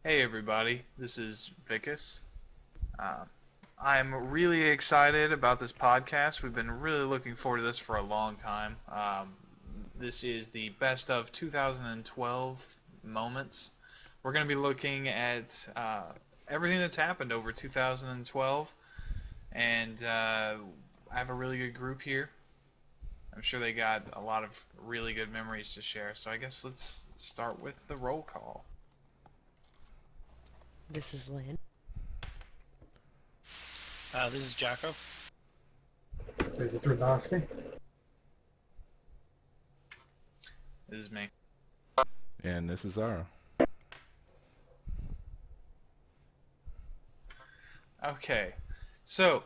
Hey everybody, this is Viccus. Uh, I'm really excited about this podcast. We've been really looking forward to this for a long time. This is the best of 2012 moments. We're going to be looking at everything that's happened over 2012, and I have a really good group here. I'm sure they got a lot of really good memories to share, so I guess let's start with the roll call. This is Lynne. This is Jacco. This is Radhasvi. This is me. And this is Zara. Okay, so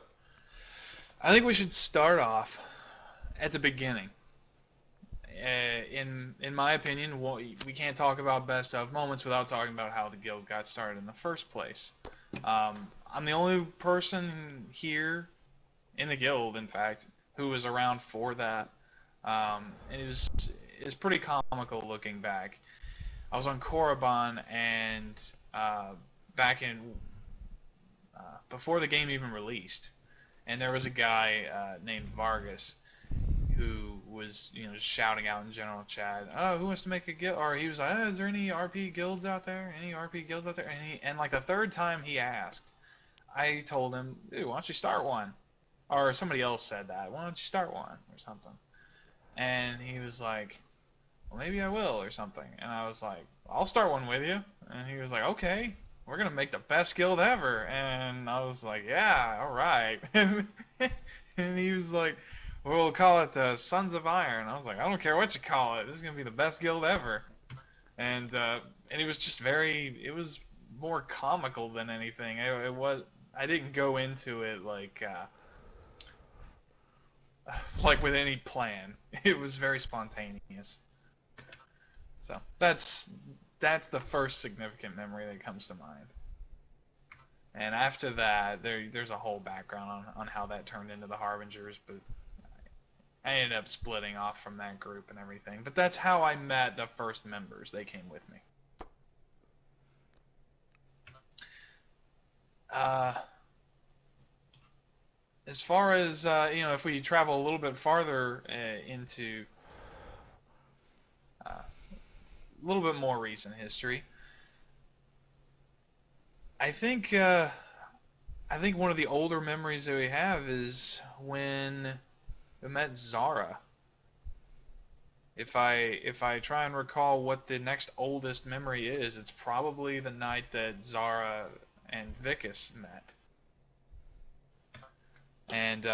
I think we should start off at the beginning. In my opinion, we can't talk about best of moments without talking about how the guild got started in the first place. I'm the only person here in the guild, in fact, who was around for that. And it was pretty comical looking back. I was on Korriban, and back in before the game even released, and there was a guy named Vargas who was, just shouting out in general chat, "Oh, who wants to make a guild?" Or he was like, "Oh, is there any RP guilds out there? Any RP guilds out there?" And like the third time he asked, I told him, "Dude, why don't you start one?" Or somebody else said that, "Why don't you start one?" or something. And he was like, "Well, maybe I will," or something. And I was like, "I'll start one with you." And he was like, "Okay, we're gonna make the best guild ever." And I was like, "Yeah, all right." And he was like, "We'll call it the Sons of Iron." I was like, "I don't care what you call it. This is gonna be the best guild ever." And it was just it was more comical than anything. It was. I didn't go into it like with any plan. It was very spontaneous. So that's the first significant memory that comes to mind. And after that, there's a whole background on how that turned into the Harbingers, but I ended up splitting off from that group and everything. But that's how I met the first members. They came with me. As far as, if we travel a little bit farther into a little bit more recent history, I think one of the older memories that we have is when we met Zara. If I try and recall what the next oldest memory is, it's probably the night that Zara and Viccus met. And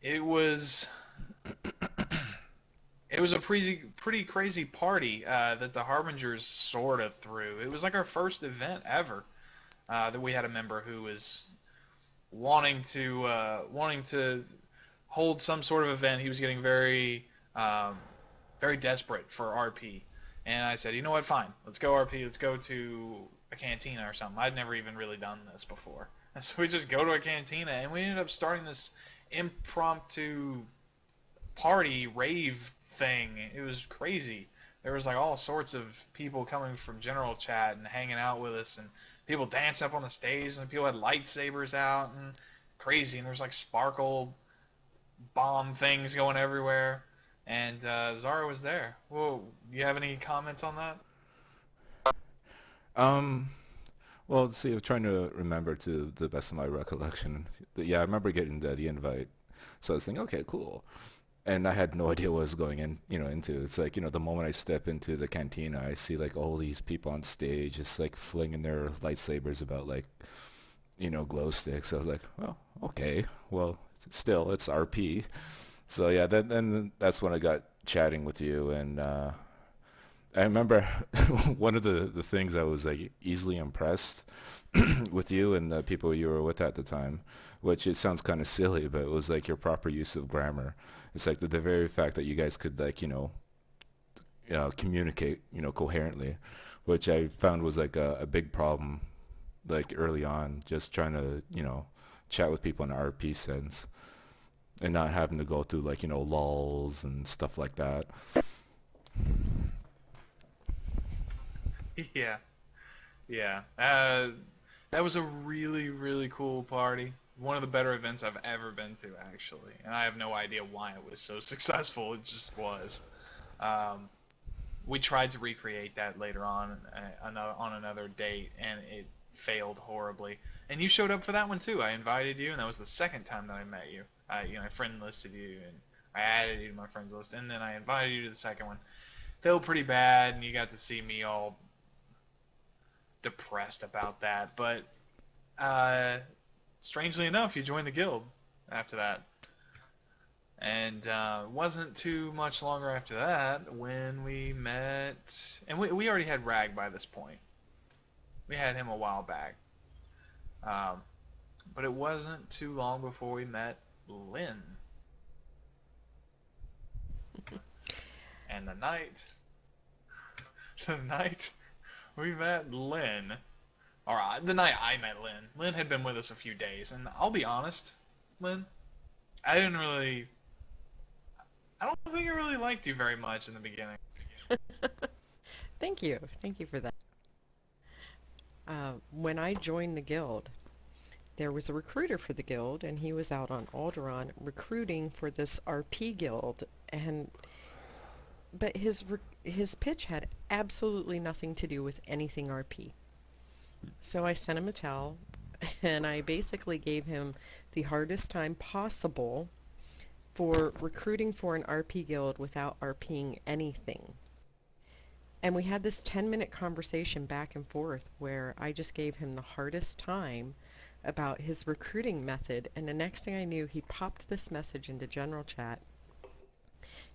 it was a pretty crazy party that the Harbingers sort of threw. It was like our first event ever that we had a member who was wanting to hold some sort of event. He was getting very desperate for RP, and I said, "You know what? Fine, let's go RP. Let's go to a cantina or something." I'd never even really done this before, and so we just go to a cantina, and we ended up starting this impromptu party rave thing. It was crazy. There was like all sorts of people coming from general chat and hanging out with us, and people danced up on the stage, and people had lightsabers out and crazy, and there's like sparkle bomb things going everywhere, and Zara was there. Whoa, you have any comments on that? Um, well, see, I'm trying to remember to the best of my recollection. Yeah, I remember getting the invite. So I was thinking, okay, cool. And I had no idea what I was going into. It's like, the moment I step into the cantina, I see like all these people on stage just like flinging their lightsabers about like, glow sticks. I was like, well, okay, well, still, it's RP. So yeah, then that's when I got chatting with you, and I remember one of the things I was like easily impressed with you and the people you were with at the time, which it sounds kind of silly, but it was like your proper use of grammar. It's like the very fact that you guys could like communicate coherently, which I found was like a big problem like early on, just trying to chat with people in an RP sense and not having to go through like lulls and stuff like that. Yeah, yeah. That was a really, really cool party. One of the better events I've ever been to, actually. And I have no idea why it was so successful. It just was. Um, we tried to recreate that later on on another date, and it failed horribly. And you showed up for that one too. I invited you, and that was the second time that I met you. I friend listed you, and I added you to my friends list, and then I invited you to the second one. Failed pretty bad, and you got to see me all depressed about that. But strangely enough, you joined the guild after that. And wasn't too much longer after that when we met, and we already had Rag by this point. We had him a while back. Um, but it wasn't too long before we met Lynne. And the night we met Lynne, or the night I met Lynne, Lynne had been with us a few days, and I'll be honest, Lynne, I didn't really, I don't think I really liked you very much in the beginning. Thank you. Thank you for that. When I joined the guild, there was a recruiter for the guild, and he was out on Alderaan recruiting for this RP guild, and but his pitch had absolutely nothing to do with anything RP. So I sent him a tell, and I basically gave him the hardest time possible for recruiting for an RP guild without RPing anything. And we had this 10-minute conversation back and forth where I just gave him the hardest time about his recruiting method, and the next thing I knew, he popped this message into general chat,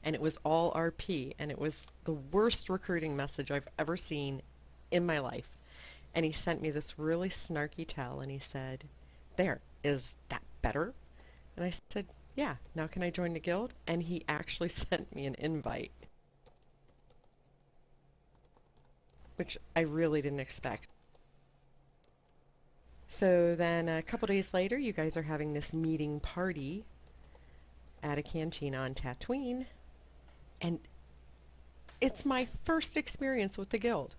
and it was all RP, and it was the worst recruiting message I've ever seen in my life. And he sent me this really snarky tell, and he said, "There, is that better?" And I said, "Yeah, now can I join the guild?" And he actually sent me an invite, which I really didn't expect. So then a couple days later, you guys are having this meeting party at a cantina on Tatooine, and it's my first experience with the guild.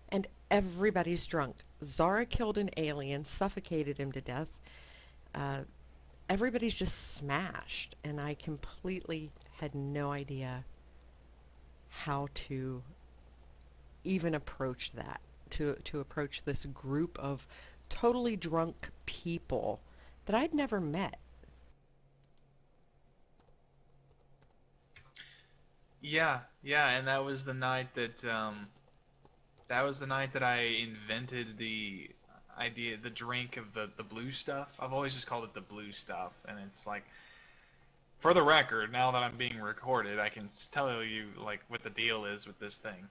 And everybody's drunk. Zara killed an alien, suffocated him to death. Uh, Everybody's just smashed, and I completely had no idea how to even approach that, to approach this group of totally drunk people that I'd never met. Yeah, yeah, and that was the night that I invented the idea, the drink of the blue stuff. I've always just called it the blue stuff, and it's like, for the record, now that I'm being recorded, I can tell you like what the deal is with this thing,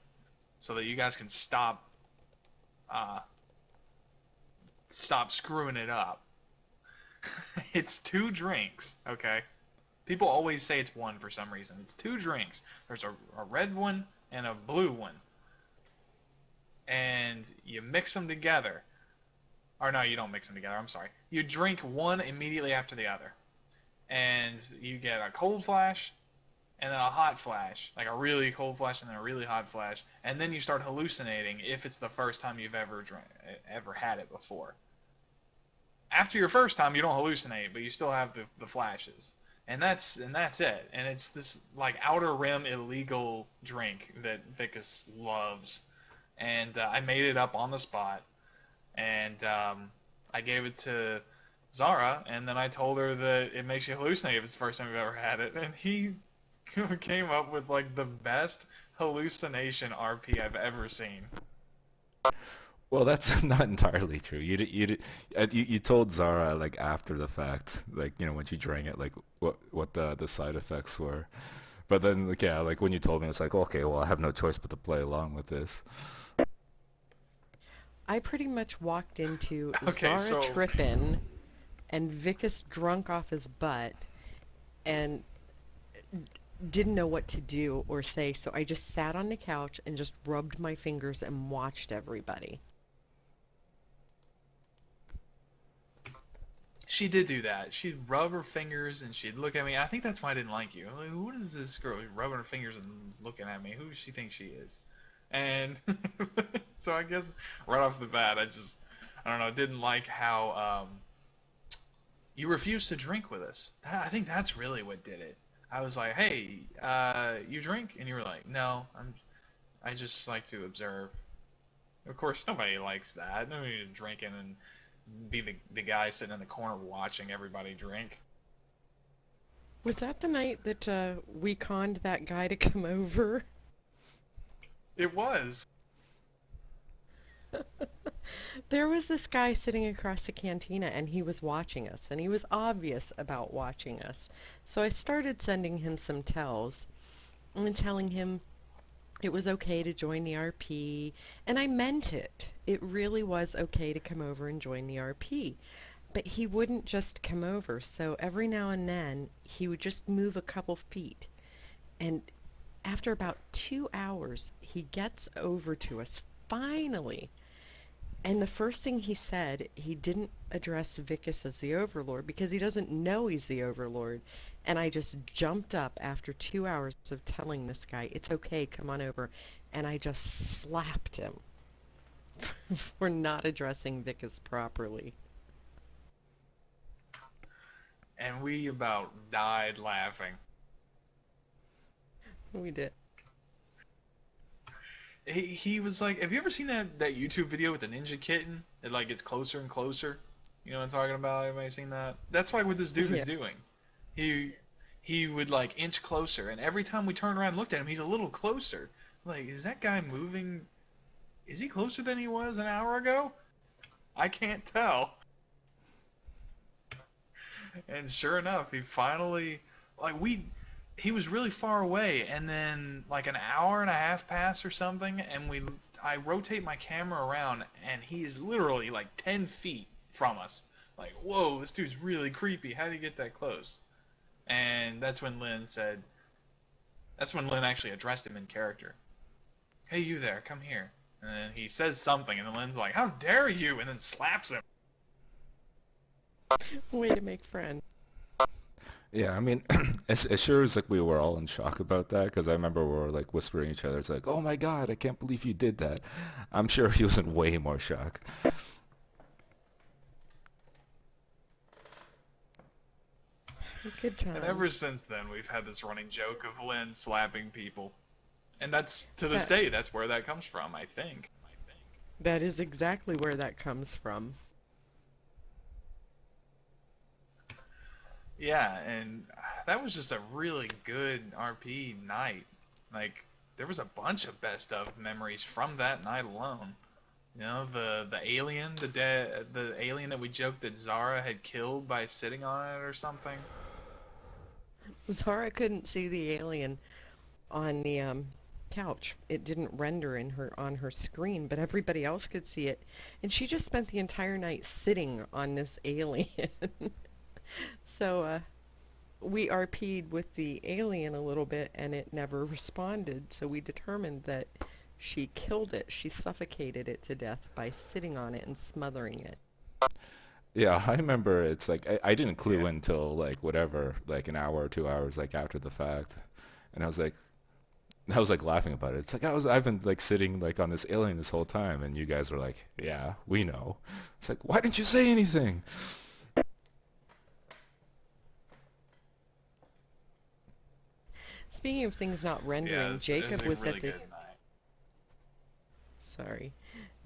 so that you guys can uh, stop screwing it up. It's two drinks, okay? People always say it's one for some reason. It's two drinks. There's a red one and a blue one. And you mix them together. Or no, you don't mix them together, I'm sorry. You drink one immediately after the other. And you get a cold flash, and then a hot flash. Like a really cold flash and then a really hot flash. And then you start hallucinating if it's the first time you've ever had it before. After your first time, you don't hallucinate, but you still have the flashes. And that's it. And it's this like outer rim illegal drink that Viccus loves. And I made it up on the spot, and I gave it to Zara, and then I told her that it makes you hallucinate if it's the first time you've ever had it, and he came up with like the best hallucination RP I've ever seen. Well, that's not entirely true. You told Zara like after the fact, like when she drank it, like what the side effects were. But then like yeah, like when you told me, it's like okay, well I have no choice but to play along with this. I pretty much walked into Okay, Zara so trippin' and Viccus drunk off his butt and didn't know what to do or say, so I just sat on the couch and just rubbed my fingers and watched everybody. she did do that. She'd rub her fingers and she'd look at me. I think that's why I didn't like you. I'm like, who is this girl rubbing her fingers and looking at me? Who does she think she is? And so I guess right off the bat, I don't know, didn't like how you refused to drink with us. I think that's really what did it. I was like, hey, you drink? And you were like, no, I just like to observe. Of course, nobody likes that. Nobody drinking and be the guy sitting in the corner watching everybody drink. Was that the night that we conned that guy to come over? It was. There was this guy sitting across the cantina and he was watching us and he was obvious about watching us. So I started sending him some tells and telling him it was okay to join the RP, and I meant it. It really was okay to come over and join the RP. But he wouldn't just come over, so every now and then he would just move a couple feet. And after about 2 hours, he gets over to us finally. And the first thing he said, he didn't address Viccus as the Overlord because he doesn't know he's the Overlord. And I just jumped up after 2 hours of telling this guy, it's okay, come on over. And I just slapped him for not addressing Viccus properly. And we about died laughing. We did. He was like, have you ever seen that YouTube video with the ninja kitten? It like gets closer and closer. You know what I'm talking about? Everybody seen that? That's like what this dude is doing. He would like inch closer, and every time we turned around and looked at him, he's a little closer. Like, is that guy moving? Is he closer than he was an hour ago? I can't tell. And sure enough, he finally, like, he was really far away, and then like an hour and a half passed or something, and I rotate my camera around, and he is literally like 10 feet from us. Like, whoa, this dude's really creepy. How did he get that close? And that's when Lynne actually addressed him in character. Hey, you there, come here. And then he says something, and then Lynne's like, how dare you? And then slaps him. Way to make friends. Yeah, I mean, as sure as like we were all in shock about that, because I remember we were like whispering each other, it's like, oh my god, I can't believe you did that. I'm sure he was in way more shock. Good times. And ever since then, we've had this running joke of Lynne slapping people. And that's, to this day, that's where that comes from, I think. That is exactly where that comes from. Yeah, and that was just a really good RP night. Like, there was a bunch of best of memories from that night alone. You know, the alien, the alien that we joked that Zara had killed by sitting on it or something. Zara couldn't see the alien on the couch. It didn't render on her screen, but everybody else could see it. And she just spent the entire night sitting on this alien. So we RP'd with the alien a little bit, and it never responded. So we determined that she killed it. She suffocated it to death by sitting on it and smothering it. Yeah, I remember it's like I didn't clue in till like whatever, like an hour or 2 hours like after the fact. And I was like laughing about it. It's like I've been like sitting like on this alien this whole time, and you guys were like, yeah, we know. It's like, why didn't you say anything? Speaking of things not rendering, Jacob was really at the... Sorry.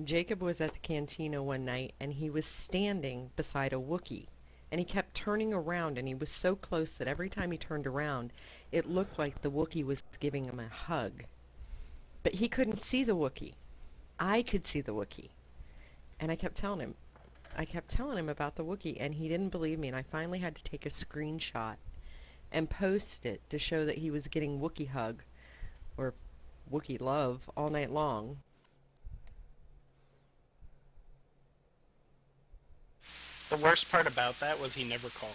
Jacob was at the cantina one night, and he was standing beside a Wookiee. And he kept turning around, and he was so close that every time he turned around, it looked like the Wookiee was giving him a hug. But he couldn't see the Wookiee. I could see the Wookiee. And I kept telling him about the Wookiee, and he didn't believe me, and I finally had to take a screenshot and post it to show that he was getting Wookiee hug, or Wookiee love, all night long. The worst part about that was he never called.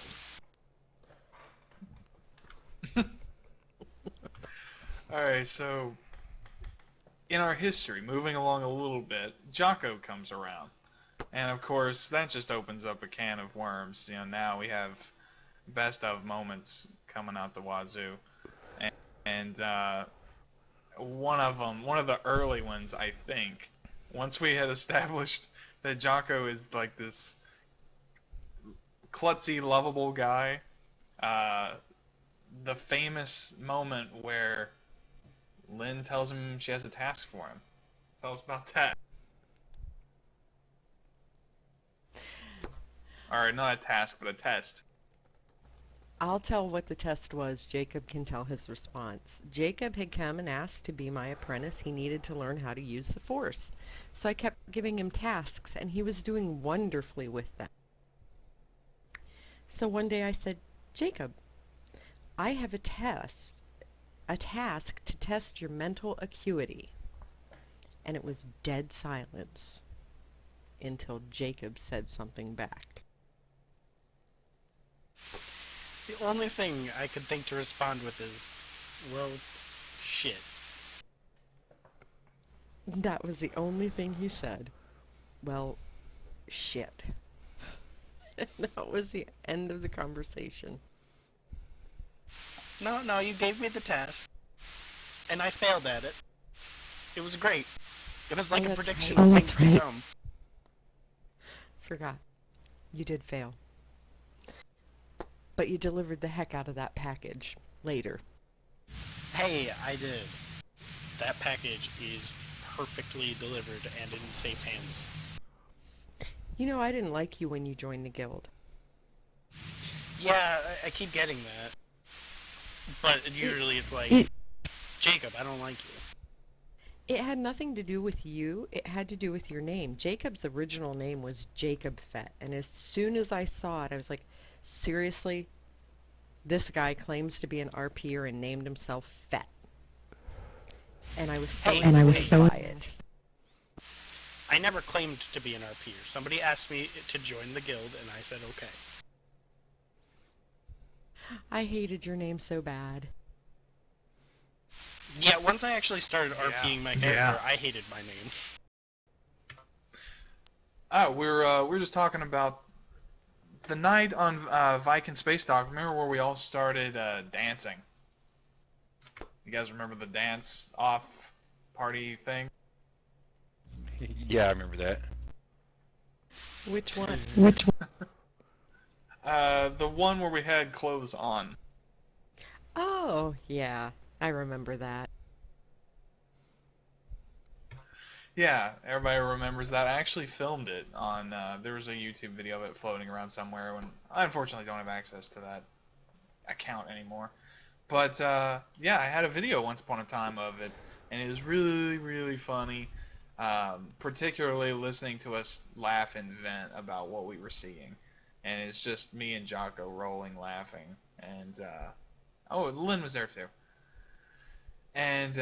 Alright, so in our history, moving along a little bit, Jacco comes around. And of course, that just opens up a can of worms. You know, now we have best of moments coming out the wazoo. And one of them, one of the early ones, I think. Once we had established that Jacco is like this klutzy, lovable guy, uh, the famous moment where Lynne tells him she has a task for him. Tell us about that. Or not a task, but a test. I'll tell what the test was. Jacob can tell his response. Jacob had come and asked to be my apprentice. He needed to learn how to use the Force. So I kept giving him tasks, and he was doing wonderfully with them. So one day I said, Jacob, I have a task to test your mental acuity. And it was dead silence until Jacob said something back. The only thing I could think to respond with is, well, shit. That was the only thing he said. Well, shit. That was the end of the conversation. No, you gave me the task, and I failed at it. It was great. It was like a that's prediction right. of things to come. Forgot. You did fail. But you delivered the heck out of that package later. Hey, I did. That package is perfectly delivered and in safe hands. You know, I didn't like you when you joined the guild. Yeah, I keep getting that. But usually it's like, Jacob, I don't like you. It had nothing to do with you. It had to do with your name. Jacob's original name was Jacob Fett. And as soon as I saw it, I was like, seriously? This guy claims to be an RPer and named himself Fett. And I was so annoyed by it. I never claimed to be an RPer. Somebody asked me to join the guild, and I said okay. I hated your name so bad. Yeah, once I actually started RPing my character, I hated my name. Oh, we're just talking about the night on Viking Space Dock. Remember where we all started dancing? You guys remember the dance off party thing? Yeah, I remember that. Which one? The one where we had clothes on. Oh, yeah. I remember that. Yeah, everybody remembers that. I actually filmed it on, there was a YouTube video of it floating around somewhere when I unfortunately don't have access to that account anymore. But, yeah, I had a video once upon a time of it, and it was really, really funny, particularly listening to us laugh and vent about what we were seeing. And it's just me and Jacco rolling laughing, and, oh, Lynne was there too. And,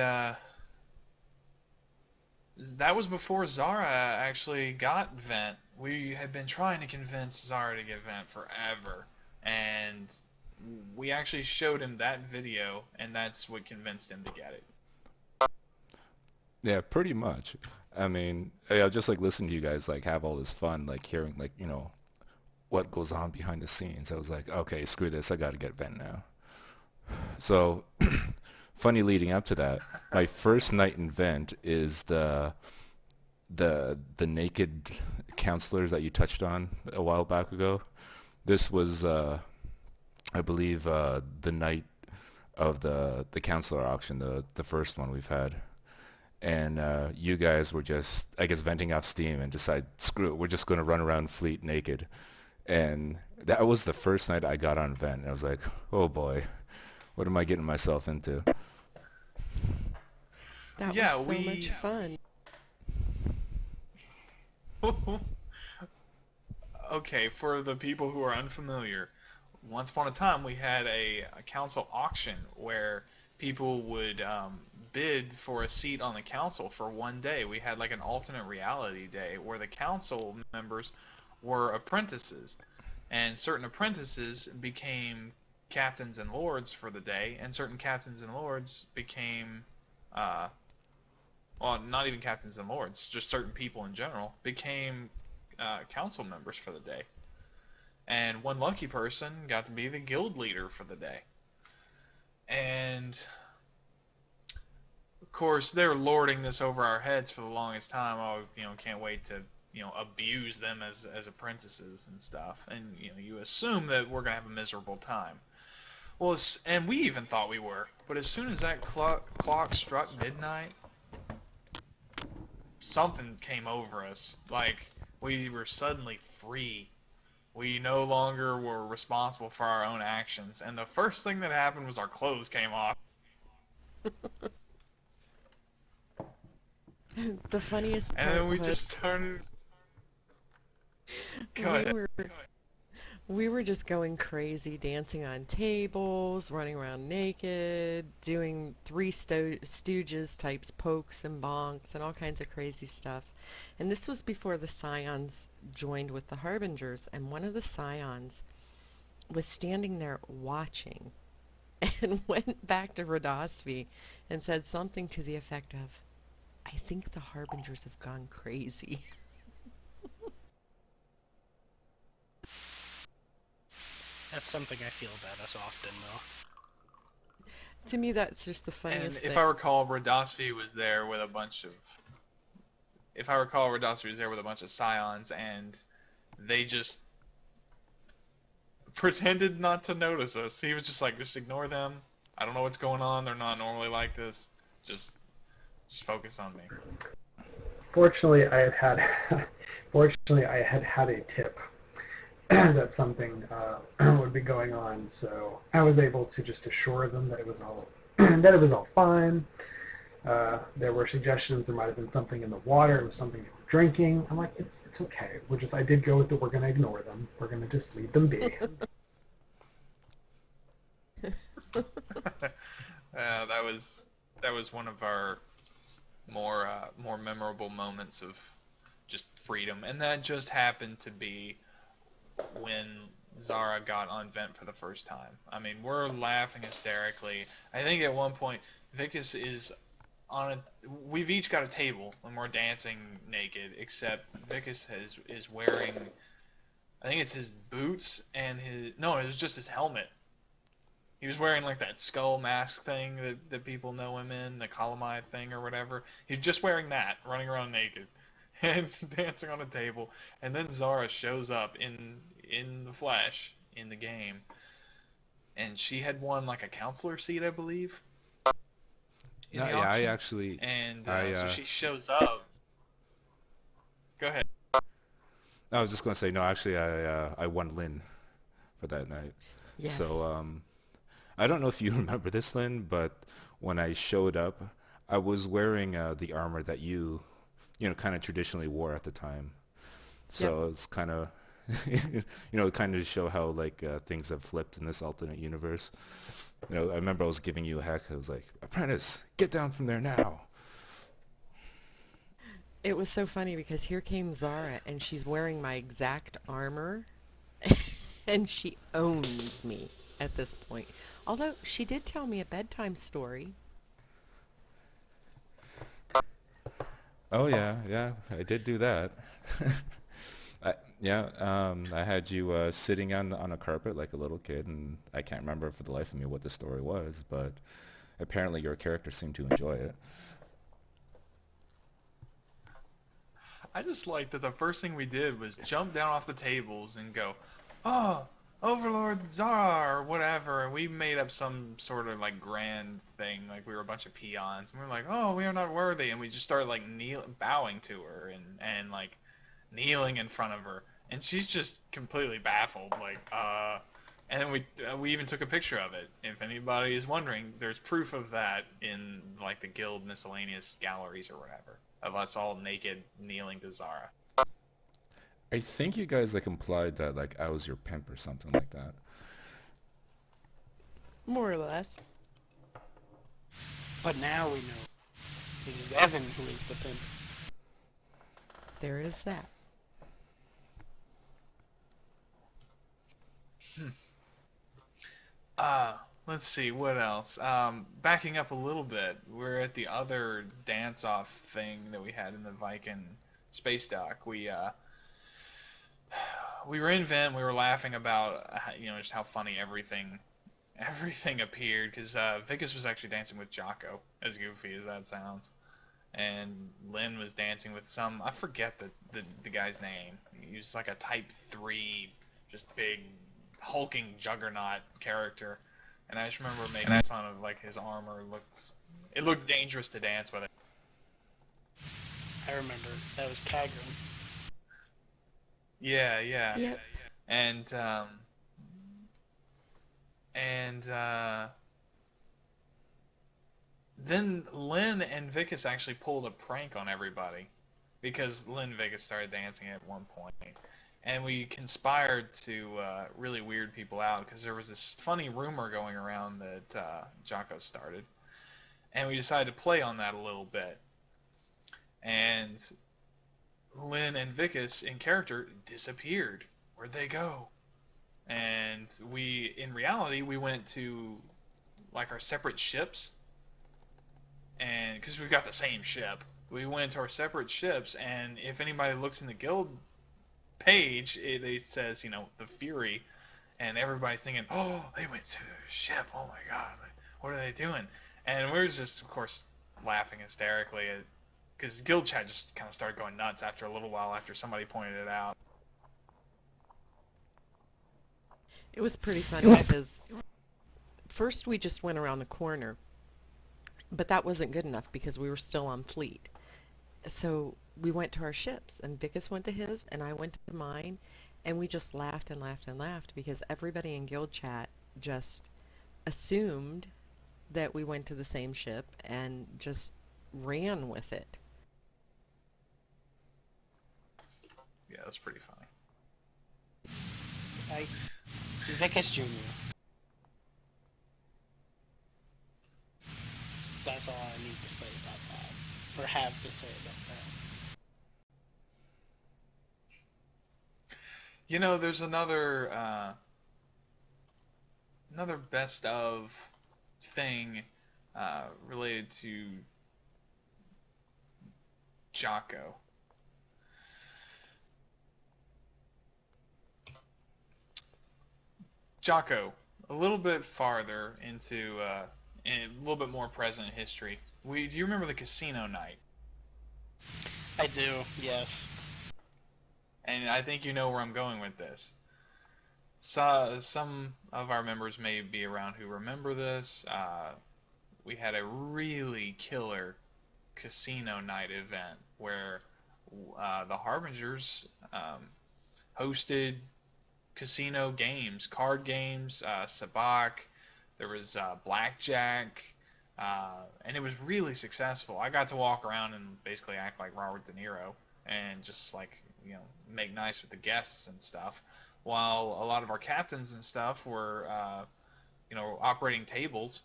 that was before Zara actually got Vent. We had been trying to convince Zara to get Vent forever, and we actually showed him that video, and that's what convinced him to get it. Yeah, pretty much. I mean, I just like listening to you guys like have all this fun, like hearing like, you know, what goes on behind the scenes. I was like, okay, screw this, I gotta get Vent now. So, funny leading up to that, my first night in Vent is the naked counselors that you touched on a while back ago. This was, I believe, the night of the counselor auction, the first one we've had. And you guys were just, I guess, venting off steam and decided, screw it, we're just going to run around Fleet naked. And that was the first night I got on Vent. And I was like, oh boy, what am I getting myself into? That was so much fun. Okay, for the people who are unfamiliar, once upon a time we had a council auction where people would bid for a seat on the council for one day. We had like an alternate reality day where the council members were apprentices, and certain apprentices became captains and lords for the day, and certain captains and lords became well, not even captains and lords, just certain people in general became council members for the day. And one lucky person got to be the guild leader for the day. And course, they're lording this over our heads for the longest time. Oh, can't wait to, abuse them as apprentices and stuff. And, you assume that we're going to have a miserable time. Well, and we even thought we were. But as soon as that clock struck midnight, something came over us. Like, we were suddenly free. We no longer were responsible for our own actions. And the first thing that happened was our clothes came off. The funniest And part then we was just started... Go we ahead. we were just going crazy, dancing on tables, running around naked, doing Three Stooges types pokes and bonks and all kinds of crazy stuff. And this was before the Scions joined with the Harbingers, and one of the Scions was standing there watching and went back to Radhasvi and said something to the effect of, "I think the Harbingers have gone crazy." That's something I feel about us often, though. To me, that's just the And funniest if thing. I recall, Radhasvi was there with a bunch of... If I recall, Radhasvi was there with a bunch of Scions, and they just pretended not to notice us. He was just like, just ignore them. I don't know what's going on. They're not normally like this. Just focus on me. Fortunately, fortunately, I had had a tip that something would be going on, so I was able to just assure them that it was all that it was all fine. There were suggestions there might have been something in the water, it was something they were drinking. I'm like, it's okay. I did go with the, we're gonna ignore them. We're gonna just leave them be. That was one of our more memorable moments of just freedom, and that just happened to be when Zara got on vent for the first time. I mean, we're laughing hysterically. I think at one point Viccus is on we've each got a table and we're dancing naked, except Viccus is wearing, I think it's his boots and it was just his helmet. He was wearing like that skull mask thing that people know him in, the Calamite thing or whatever. He's just wearing that, running around naked and dancing on a table. And then Zara shows up in the flesh in the game, and she had won like a counselor seat, I believe. Yeah, I actually. And so she shows up. Go ahead. I was just gonna say no. Actually, I won Lynne for that night. Yes. So I don't know if you remember this, Lynne, but when I showed up, I was wearing the armor that you kind of traditionally wore at the time. So it's kind of, kind of show how like things have flipped in this alternate universe. I remember I was giving you a heck. I was like, "Apprentice, get down from there now." It was so funny because here came Zara and she's wearing my exact armor and she owns me at this point. Although she did tell me a bedtime story. Oh yeah, I did do that. I had you sitting on a carpet like a little kid, and I can't remember for the life of me what the story was, but apparently your character seemed to enjoy it. I just like that the first thing we did was jump down off the tables and go, "Oh, Overlord Zara," or whatever, and we made up some sort of like grand thing, like we were a bunch of peons, and we were like, "Oh, we are not worthy," and we just started like bowing to her and like kneeling in front of her, and she's just completely baffled, like, and then we even took a picture of it. If anybody is wondering, there's proof of that in like the guild miscellaneous galleries or whatever, of us all naked kneeling to Zara. I think you guys like implied that like I was your pimp or something like that. More or less. But now we know it is Evan who is the pimp. There is that. Let's see, what else? Backing up a little bit, we're at the other dance-off thing that we had in the Viking space dock. We were in Vent, we were laughing about, just how funny everything everything appeared, because Viccus was actually dancing with Jacco, as goofy as that sounds. And Lynne was dancing with some, I forget the guy's name. He was like a type 3, just big, hulking juggernaut character. And I just remember making fun of like his armor. It looked dangerous to dance with it. I remember. That was Kagrum. Yeah. Yep. And then Lynne and Viccus actually pulled a prank on everybody, because Lynne and Viccus started dancing at one point, and we conspired to really weird people out, because there was this funny rumor going around that Jacco started, and we decided to play on that a little bit. And Lynne and Viccus in character disappeared. Where'd they go? And in reality, we went to like our separate ships, and because we've got the same ship, we went to our separate ships. And if anybody looks in the guild page, it says, the Fury, and everybody's thinking, oh, they went to their ship. Oh my God, what are they doing? And we were just, of course, laughing hysterically, because guild chat just kind of started going nuts after a little while after somebody pointed it out. It was pretty funny because first we just went around the corner, but that wasn't good enough because we were still on fleet. So we went to our ships, and Viccus went to his, and I went to mine, and we just laughed and laughed and laughed because everybody in guild chat just assumed that we went to the same ship and just ran with it. Yeah, that's pretty funny. Viccus Jr. That's all I need to say about that, or have to say about that. There's another best of thing related to Jacco. Jacco, a little bit farther into a little bit more present history. Do you remember the casino night? I do, yes. And I think you know where I'm going with this. So, some of our members may be around who remember this. We had a really killer casino night event where the Harbingers hosted casino games, card games, sabacc. There was blackjack, and it was really successful. I got to walk around and basically act like Robert De Niro and just make nice with the guests and stuff, while a lot of our captains and stuff were operating tables.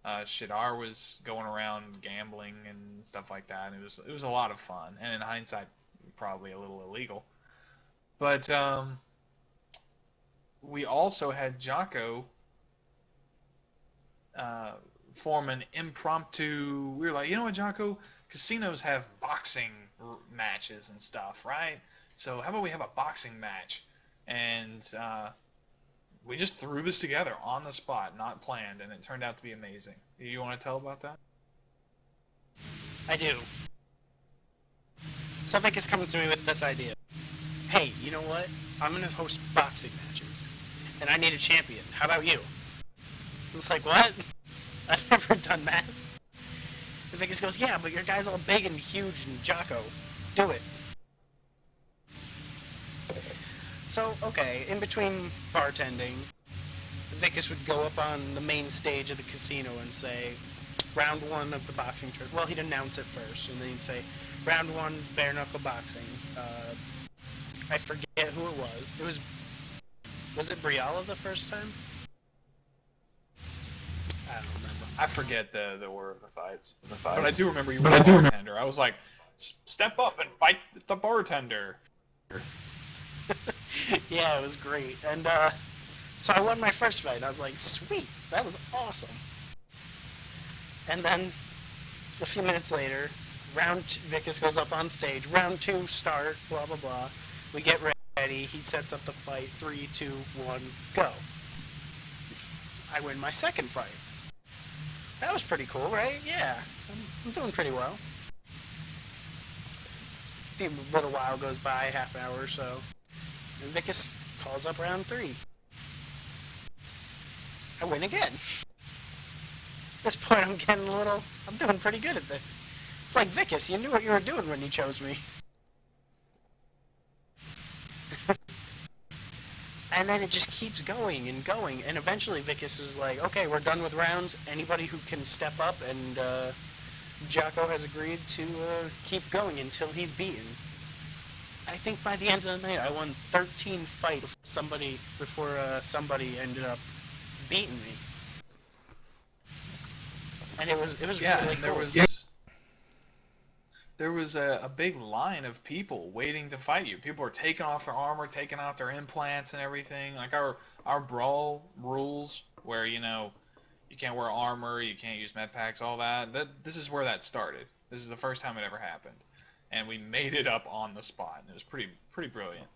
Shadar was going around gambling and stuff like that, and it was a lot of fun, and in hindsight probably a little illegal. But we also had Jacco form an impromptu. We were like, you know what, Jacco? Casinos have boxing matches and stuff, right? So how about we have a boxing match? And we just threw this together on the spot, not planned, and it turned out to be amazing. Do you want to tell about that? I do. So Viccus comes to me with this idea. Hey, you know what? I'm going to host boxing matches, and I need a champion. How about you? It's like, what? I've never done that. And Viccus goes, yeah, but your guy's all big and huge and Jacco. Do it. So, okay, in between bartending, Viccus would go up on the main stage of the casino and say, round one of the boxing tournament. Well, he'd announce it first, and then he'd say, round one, bare knuckle boxing. I forget who it was. Was it Briala the first time? I don't remember. I forget the order of the fights. But I do remember you were a bartender. I was like, step up and fight the bartender. Yeah, it was great. And so I won my first fight. I was like, sweet, that was awesome. And then a few minutes later, Viccus goes up on stage. Round two, start, blah, blah, blah. We get ready. He sets up the fight. 3, 2, 1, go. I win my second fight. That was pretty cool, right? Yeah, I'm doing pretty well. A little while goes by, half an hour or so, and Viccus calls up round 3. I win again. At this point, I'm doing pretty good at this. It's like, Viccus, you knew what you were doing when you chose me. And then it just keeps going and going, and eventually Viccus is like, okay, we're done with rounds. Anybody who can step up, and Jacco has agreed to keep going until he's beaten. I think by the end of the night, I won 13 fights before somebody ended up beating me. And it was Yeah, really and there cool. was a big line of people waiting to fight you. People were taking off their armor, taking out their implants and everything. Like our brawl rules, where you can't wear armor, you can't use med packs, all that. This is where that started. This is the first time it ever happened, and we made it up on the spot. And it was pretty brilliant.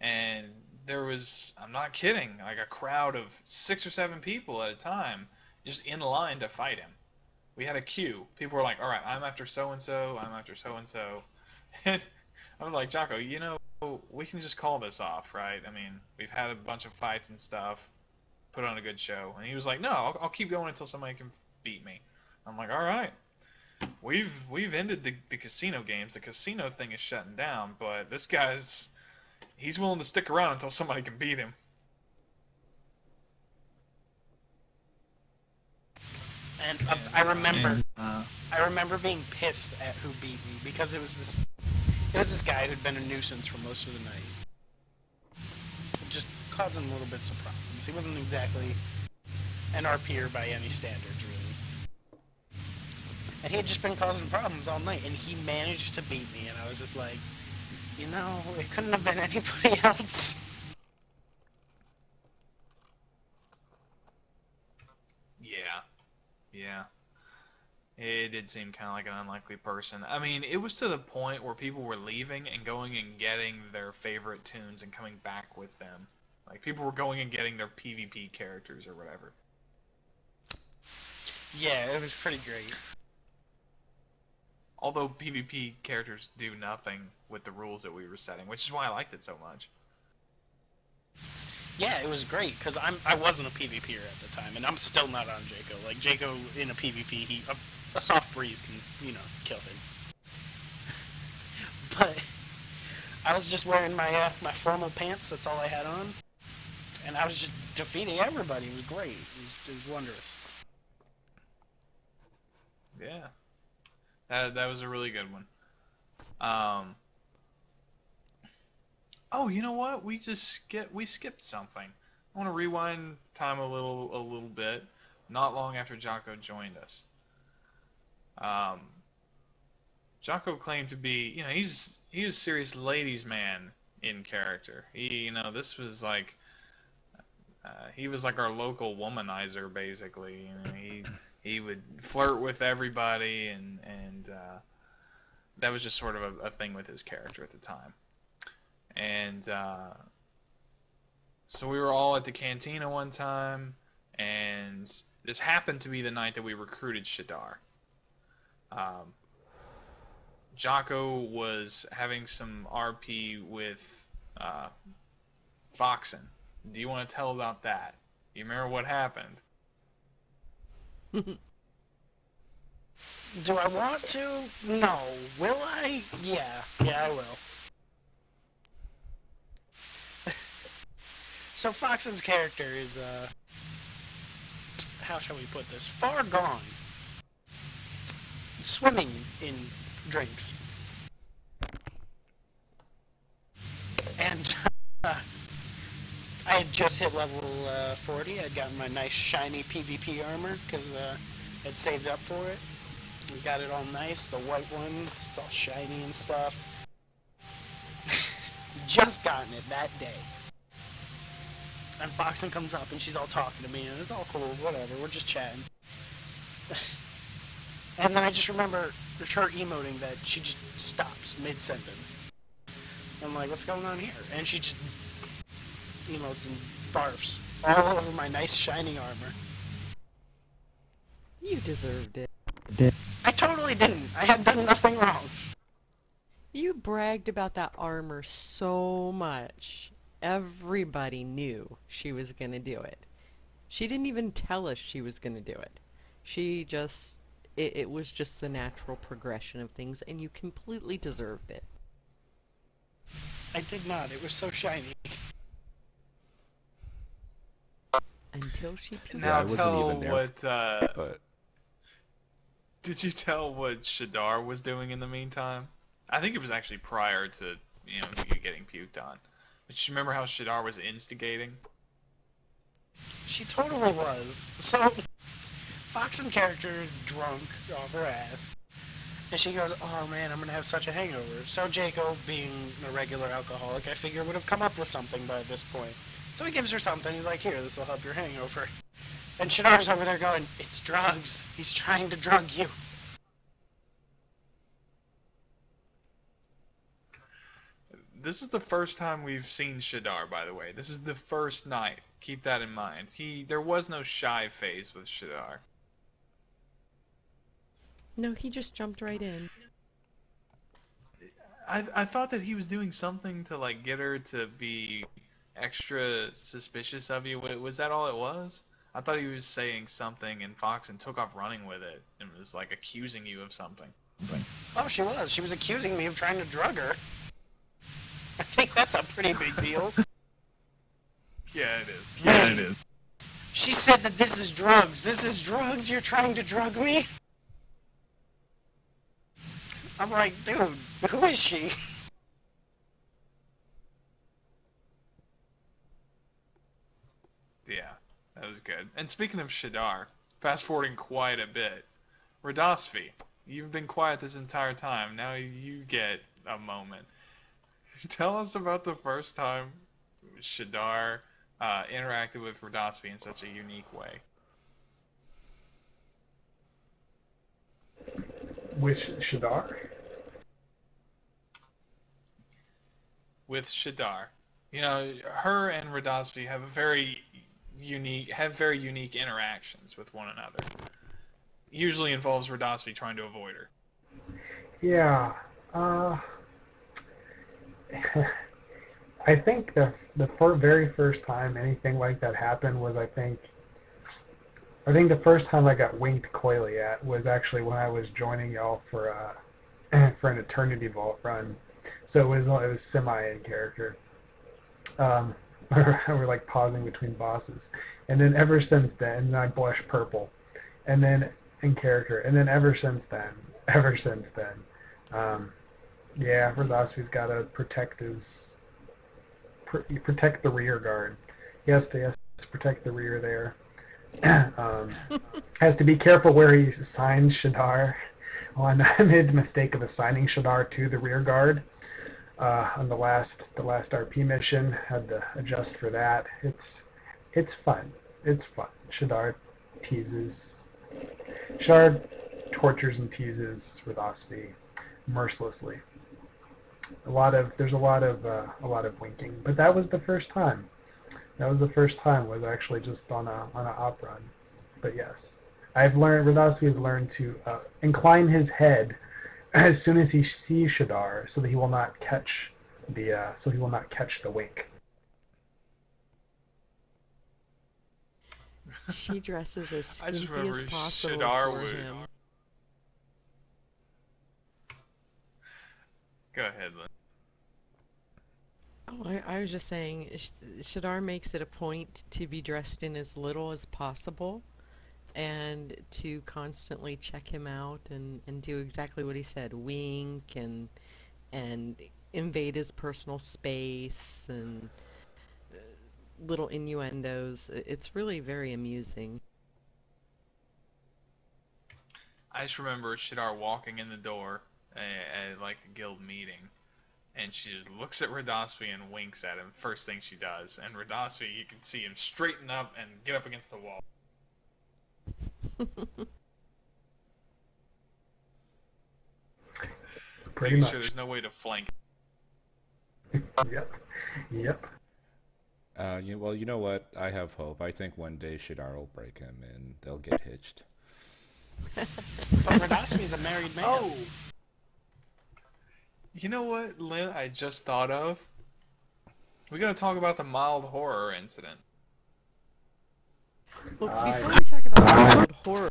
And there was, I'm not kidding, like a crowd of 6 or 7 people at a time just in line to fight him. We had a queue. People were like, all right, I'm after so-and-so, I'm after so-and-so. And I was like, Jacco, we can just call this off, right? I mean, we've had a bunch of fights and stuff, put on a good show. And he was like, no, I'll keep going until somebody can beat me. I'm like, all right. We've ended the casino games. The casino thing is shutting down, but this he's willing to stick around until somebody can beat him. And I remember being pissed at who beat me, because it was this guy who'd been a nuisance for most of the night, just causing little bits of problems. He wasn't exactly an RPer by any standards, really, and he had just been causing problems all night, and he managed to beat me, and I was just like, it couldn't have been anybody else. Yeah. It did seem kind of like an unlikely person. I mean, it was to the point where people were leaving and going and getting their favorite tunes and coming back with them. Like, people were going and getting their PvP characters or whatever. Yeah, it was pretty great. Although PvP characters do nothing with the rules that we were setting, which is why I liked it so much. Yeah, it was great, because I wasn't a PvPer at the time, and I'm still not on Jacco. Like, Jacco in a PvP, a soft breeze can, kill him. But I was just wearing my formal pants, that's all I had on, and I was just defeating everybody. It was great. It was wondrous. Yeah. That was a really good one. Oh, you know what? We skipped something. I want to rewind time a little bit. Not long after Jacco joined us, Jacco claimed to be, he's a serious ladies' man in character. This was like, he was like our local womanizer, basically. He would flirt with everybody, and that was just sort of a thing with his character at the time. And so we were all at the cantina one time, and this happened to be the night that we recruited Shadar. Jacco was having some RP with Foxen. Do you want to tell about that? You remember what happened? Do I want to? No. Will I? Yeah, I will. So Foxen's character is, how shall we put this? Far gone. Swimming in drinks. And I had just hit level 40. I'd gotten my nice shiny PvP armor because I'd saved up for it. We got it all nice, the white one, it's all shiny and stuff. Just gotten it that day. And Foxen comes up and she's all talking to me and it's all cool, whatever, we're just chatting. And then I just remember her emoting that she just stops mid-sentence. I'm like, what's going on here? And she just emotes and barfs all over my nice shiny armor. You deserved it. I totally didn't. I had done nothing wrong. You bragged about that armor so much. Everybody knew she was gonna do it. She didn't even tell us she was gonna do it. She just, it was just the natural progression of things, and you completely deserved it. I did not. It was so shiny. Until she peed. Now I wasn't tell even there, what. but Did you tell what Shadar was doing in the meantime? I think it was actually prior to you getting puked on. But you remember how Shadar was instigating? She totally was. So, Fox in character is drunk off her ass. And she goes, oh man, I'm gonna have such a hangover. So Jacco, being a regular alcoholic, I figure would have come up with something by this point. So he gives her something, he's like, here, this will help your hangover. And Shadar's over there going, it's drugs. He's trying to drug you. This is the first time we've seen Shadar, by the way. This is the first night. Keep that in mind. There was no shy phase with Shadar. No, he just jumped right in. I thought that he was doing something to like get her to be extra suspicious of you. Was that all it was? I thought he was saying something and Foxen took off running with it and was like accusing you of something. Oh, she was. She was accusing me of trying to drug her. I think that's a pretty big deal. Yeah, it is. Yeah, it is. She said that this is drugs. This is drugs. You're trying to drug me? I'm like, dude, who is she? Yeah, that was good. And speaking of Shadar, fast forwarding quite a bit, Radhasvi, you've been quiet this entire time. Now you get a moment. Tell us about the first time Shadar interacted with Radhasvi in such a unique way. Which Shadar? With Shadar, her and Radhasvi have very unique interactions with one another. Usually involves Radhasvi trying to avoid her. Yeah. I think the very first time anything like that happened was I think the first time I got winked coyly at was actually when I was joining y'all for an Eternity Vault run. So it was semi in character. We're like pausing between bosses, and then ever since then I blush purple, and then in character, and then ever since then, yeah, Radhasvi's got to protect the rear guard. He has to protect the rear there. Has to be careful where he assigns Shadar. Well, I made the mistake of assigning Shadar to the rear guard on the last RP mission. Had to adjust for that. It's fun. It's fun. Shadar tortures and teases Radhasvi mercilessly. There's a lot of winking, but that was the first time. Was actually just on a op run. But yes, Radhasvi has learned to incline his head as soon as he sees Shadar, so that he will not catch the wink. She dresses as I just skimpy as remember possible Shadar for would. him. Go ahead, Lynn. Oh, I was just saying, Shadar makes it a point to be dressed in as little as possible and to constantly check him out and do exactly what he said, wink and invade his personal space and little innuendos. It's really very amusing. I just remember Shadar walking in the door at like a guild meeting, and she just looks at Radhasvi and winks at him. First thing she does, and Radhasvi, you can see him straighten up and get up against the wall. Pretty Making much. sure there's no way to flank. Yep. Well, you know what? I have hope. I think one day Shadar will break him and they'll get hitched. But Radhasvi's a married man. Oh! You know what, Lynn, I just thought of? We gotta talk about the mild horror incident. Well, before we talk about mild horror,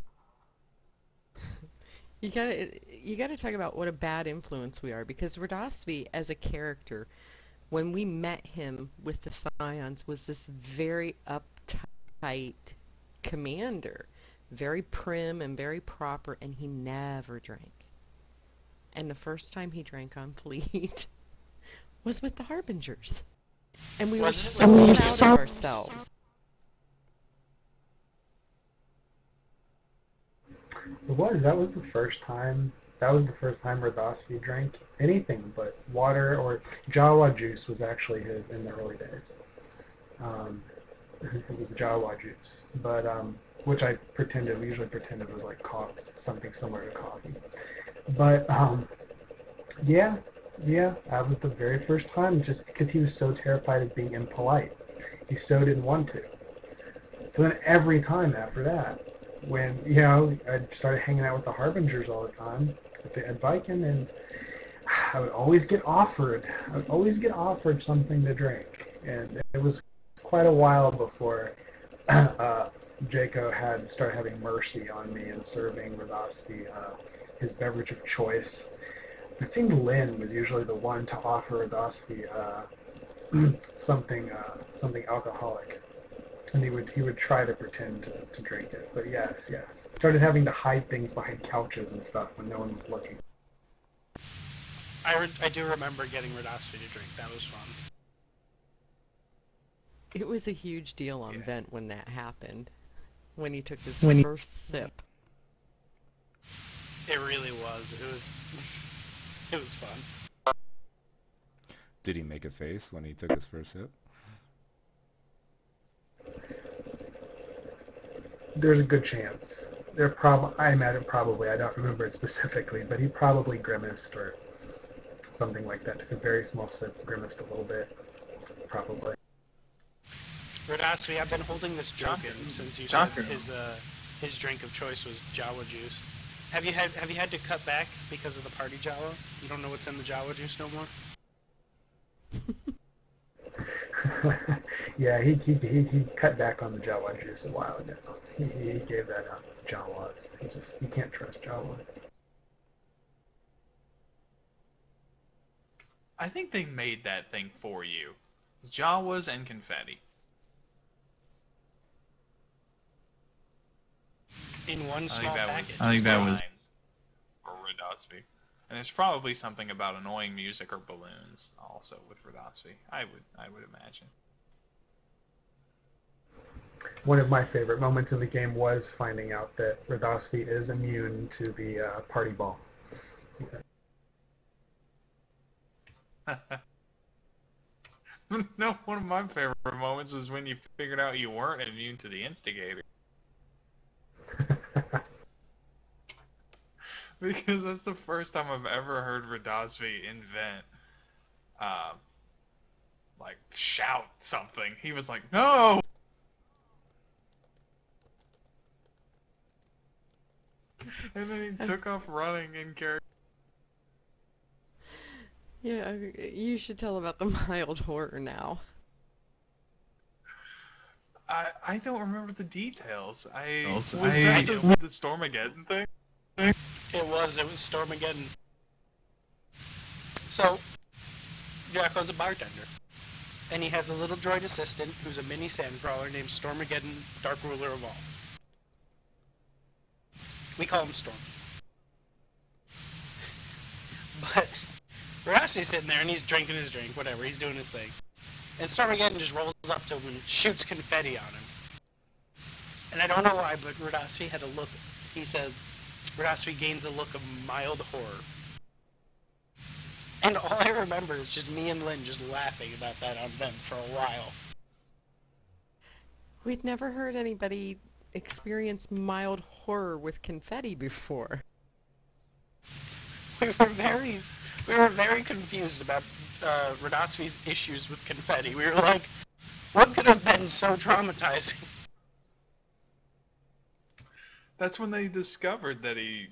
you gotta talk about what a bad influence we are, because Radhasvi as a character, when we met him with the Scions, was this very uptight commander, very prim and very proper, and he never drank. And the first time he drank on Fleet was with the Harbingers. And we were so proud of ourselves. That was the first time. That was the first time Radhasvi drank anything but water, or Jawa juice was actually his in the early days. It was Jawa juice, but which we usually pretended was like something similar to coffee. But yeah, that was the very first time, just because he was so terrified of being impolite. He so didn't want to. So then every time after that, when, I started hanging out with the Harbingers all the time at Viken, and I would always get offered something to drink. And it was quite a while before Jacco had started having mercy on me and serving Radhasvi his beverage of choice. It seemed Lynne was usually the one to offer Radhasvi something alcoholic, and he would try to pretend to drink it. But yes, started having to hide things behind couches and stuff when no one was looking. I do remember getting Radhasvi to drink. That was fun. It was a huge deal on Vent when that happened, when he took his first sip. It really was. It was fun. Did he make a face when he took his first sip? There's a good chance. I imagine probably. I don't remember it specifically, but he probably grimaced or something like that. Took a very small sip, grimaced a little bit, probably. Radhasvi, I've been holding this joke in since you said his drink of choice was Jawa juice. Have you had to cut back because of the party Jawa? You don't know what's in the Jawa juice no more? Yeah, he cut back on the Jawa juice a while ago. He gave that up. Jawas. You can't trust Jawas. I think they made that thing for you. Jawas and confetti. In one small package. I think that was for Radhasvi. And there's probably something about annoying music or balloons also with Radhasvi. I would imagine. One of my favorite moments in the game was finding out that Radhasvi is immune to the party ball. No, one of my favorite moments was when you figured out you weren't immune to the instigator. Because that's the first time I've ever heard Radhasvi invent, shout something. He was like, "No!" And then he took off running in character. Yeah, you should tell about the mild horror now. I don't remember the details. Was that the Stormageddon thing? It was Stormageddon. So, Jacco's a bartender. And he has a little droid assistant who's a mini sandcrawler named Stormageddon, Dark Ruler of All. We call him Storm. But Radhasvi's sitting there and he's drinking his drink, whatever, he's doing his thing. And Stormageddon just rolls up to him and shoots confetti on him. And I don't know why, but Radhasvi had a look. He said, Radhasvi gains a look of mild horror. And all I remember is just me and Lynne just laughing about that on Vent for a while. We'd never heard anybody experience mild horror with confetti before. We were very confused about Radhasvi's issues with confetti. We were like, what could have been so traumatizing? That's when they discovered that he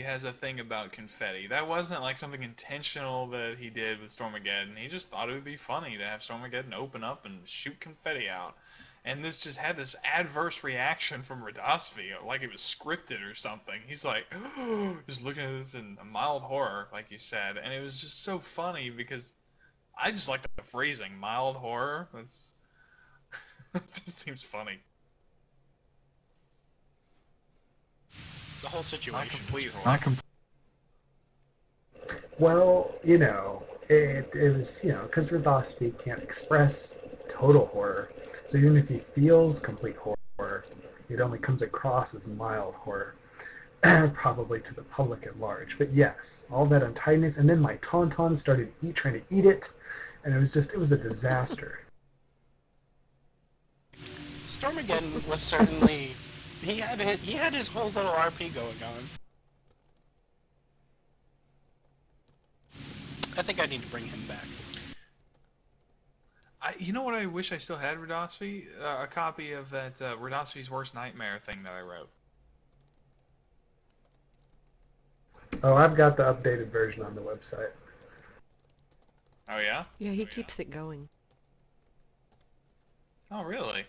has a thing about confetti. That wasn't like something intentional that he did with Stormageddon. He just thought it would be funny to have Stormageddon open up and shoot confetti out. And this just had this adverse reaction from Radhasvi, like it was scripted or something. He's like, just looking at this in a mild horror, like you said. And it was just so funny because I just like the phrasing, mild horror. That's it just seems funny. The whole situation. Not complete horror. Well, it was, because Radhasvi can't express total horror. So even if he feels complete horror, it only comes across as mild horror, probably to the public at large. But yes, all that untidiness, and then my tauntaun started trying to eat it, and it was a disaster. Stormageddon was certainly he had his whole little RP going on. I think I need to bring him back. You know what I wish I still had, Radhasvi? A copy of that Radhasvi's Worst Nightmare thing that I wrote. Oh, I've got the updated version on the website. Oh yeah? Yeah, he keeps it going. Oh really?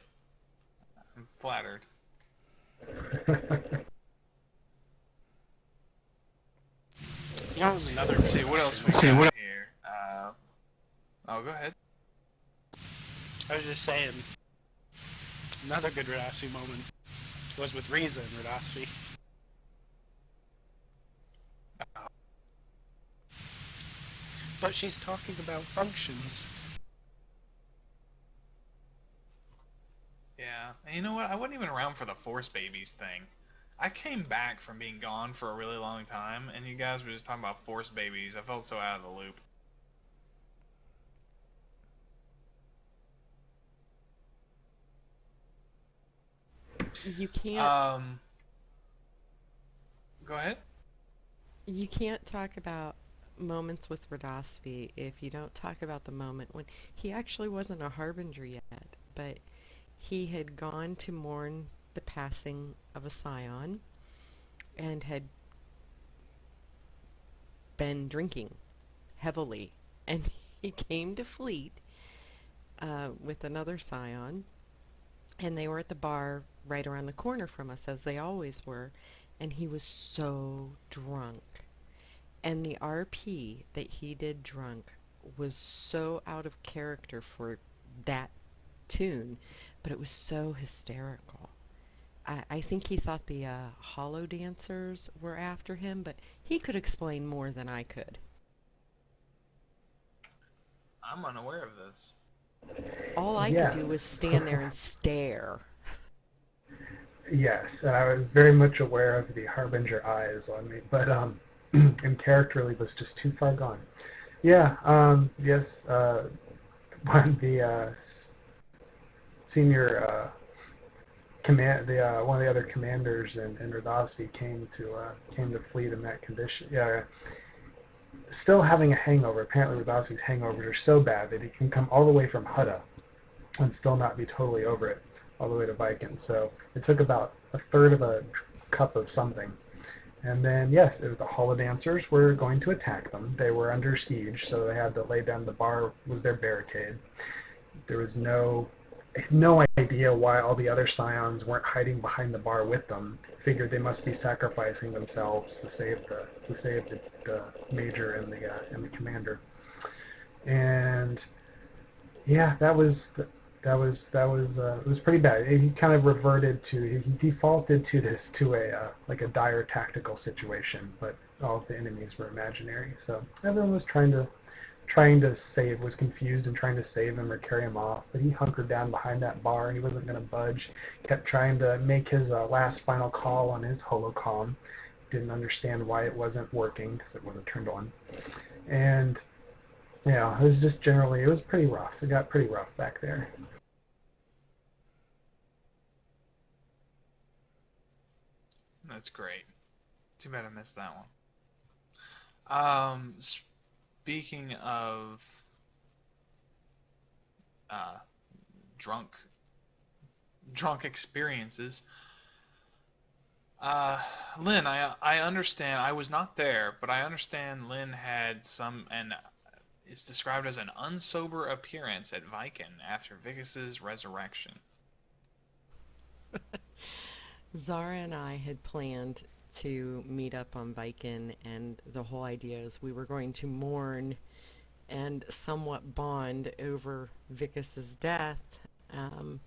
I'm flattered. That was another. Let's see what else we got here. Oh, go ahead. I was just saying. Another good Radhasvi moment was with Riza and Radhasvi. But she's talking about functions. Yeah, and you know what? I wasn't even around for the Force Babies thing. I came back from being gone for a really long time, and you guys were just talking about Force Babies. I felt so out of the loop. You can't. Go ahead. You can't talk about moments with Radhasvi if you don't talk about the moment when he actually wasn't a harbinger yet, but he had gone to mourn the passing of a scion and had been drinking heavily, and he came to Fleet with another scion, and they were at the bar right around the corner from us, as they always were, and he was so drunk. And the RP that he did drunk was so out of character for that tune, but it was so hysterical. I think he thought the hollow dancers were after him, but he could explain more than I could. I'm unaware of this. All I could do was stand there and stare. Yes, and I was very much aware of the Harbinger eyes on me, but and characterly was just too far gone. Yeah, yes, when the senior one of the other commanders in Radhasvi came to Fleet in that condition. Yeah, still having a hangover. Apparently, Radhasvi's hangovers are so bad that he can come all the way from Hutta and still not be totally over it, all the way to Viken. So it took about a third of a cup of something. And then, yes, the holodancers were going to attack them. They were under siege, so they had to lay down. The bar was their barricade. There was no idea why all the other scions weren't hiding behind the bar with them. Figured they must be sacrificing themselves to save the major and the commander. And yeah, it was pretty bad. He kind of he defaulted to a like a dire tactical situation, but all of the enemies were imaginary. So everyone was trying to save, was confused and trying to save him or carry him off, but he hunkered down behind that bar and he wasn't going to budge. Kept trying to make his last final call on his holocom. Didn't understand why it wasn't working because it wasn't turned on. And yeah, it was just it was pretty rough. It got pretty rough back there. That's great. Too bad I missed that one. Speaking of drunk experiences, Lynne, I understand. I was not there, but I understand Lynne had some, and it's described as an unsober appearance at Viken after Viccus's resurrection. Zara and I had planned to meet up on Viken, and the whole idea is we were going to mourn and somewhat bond over Viccus's death. Um,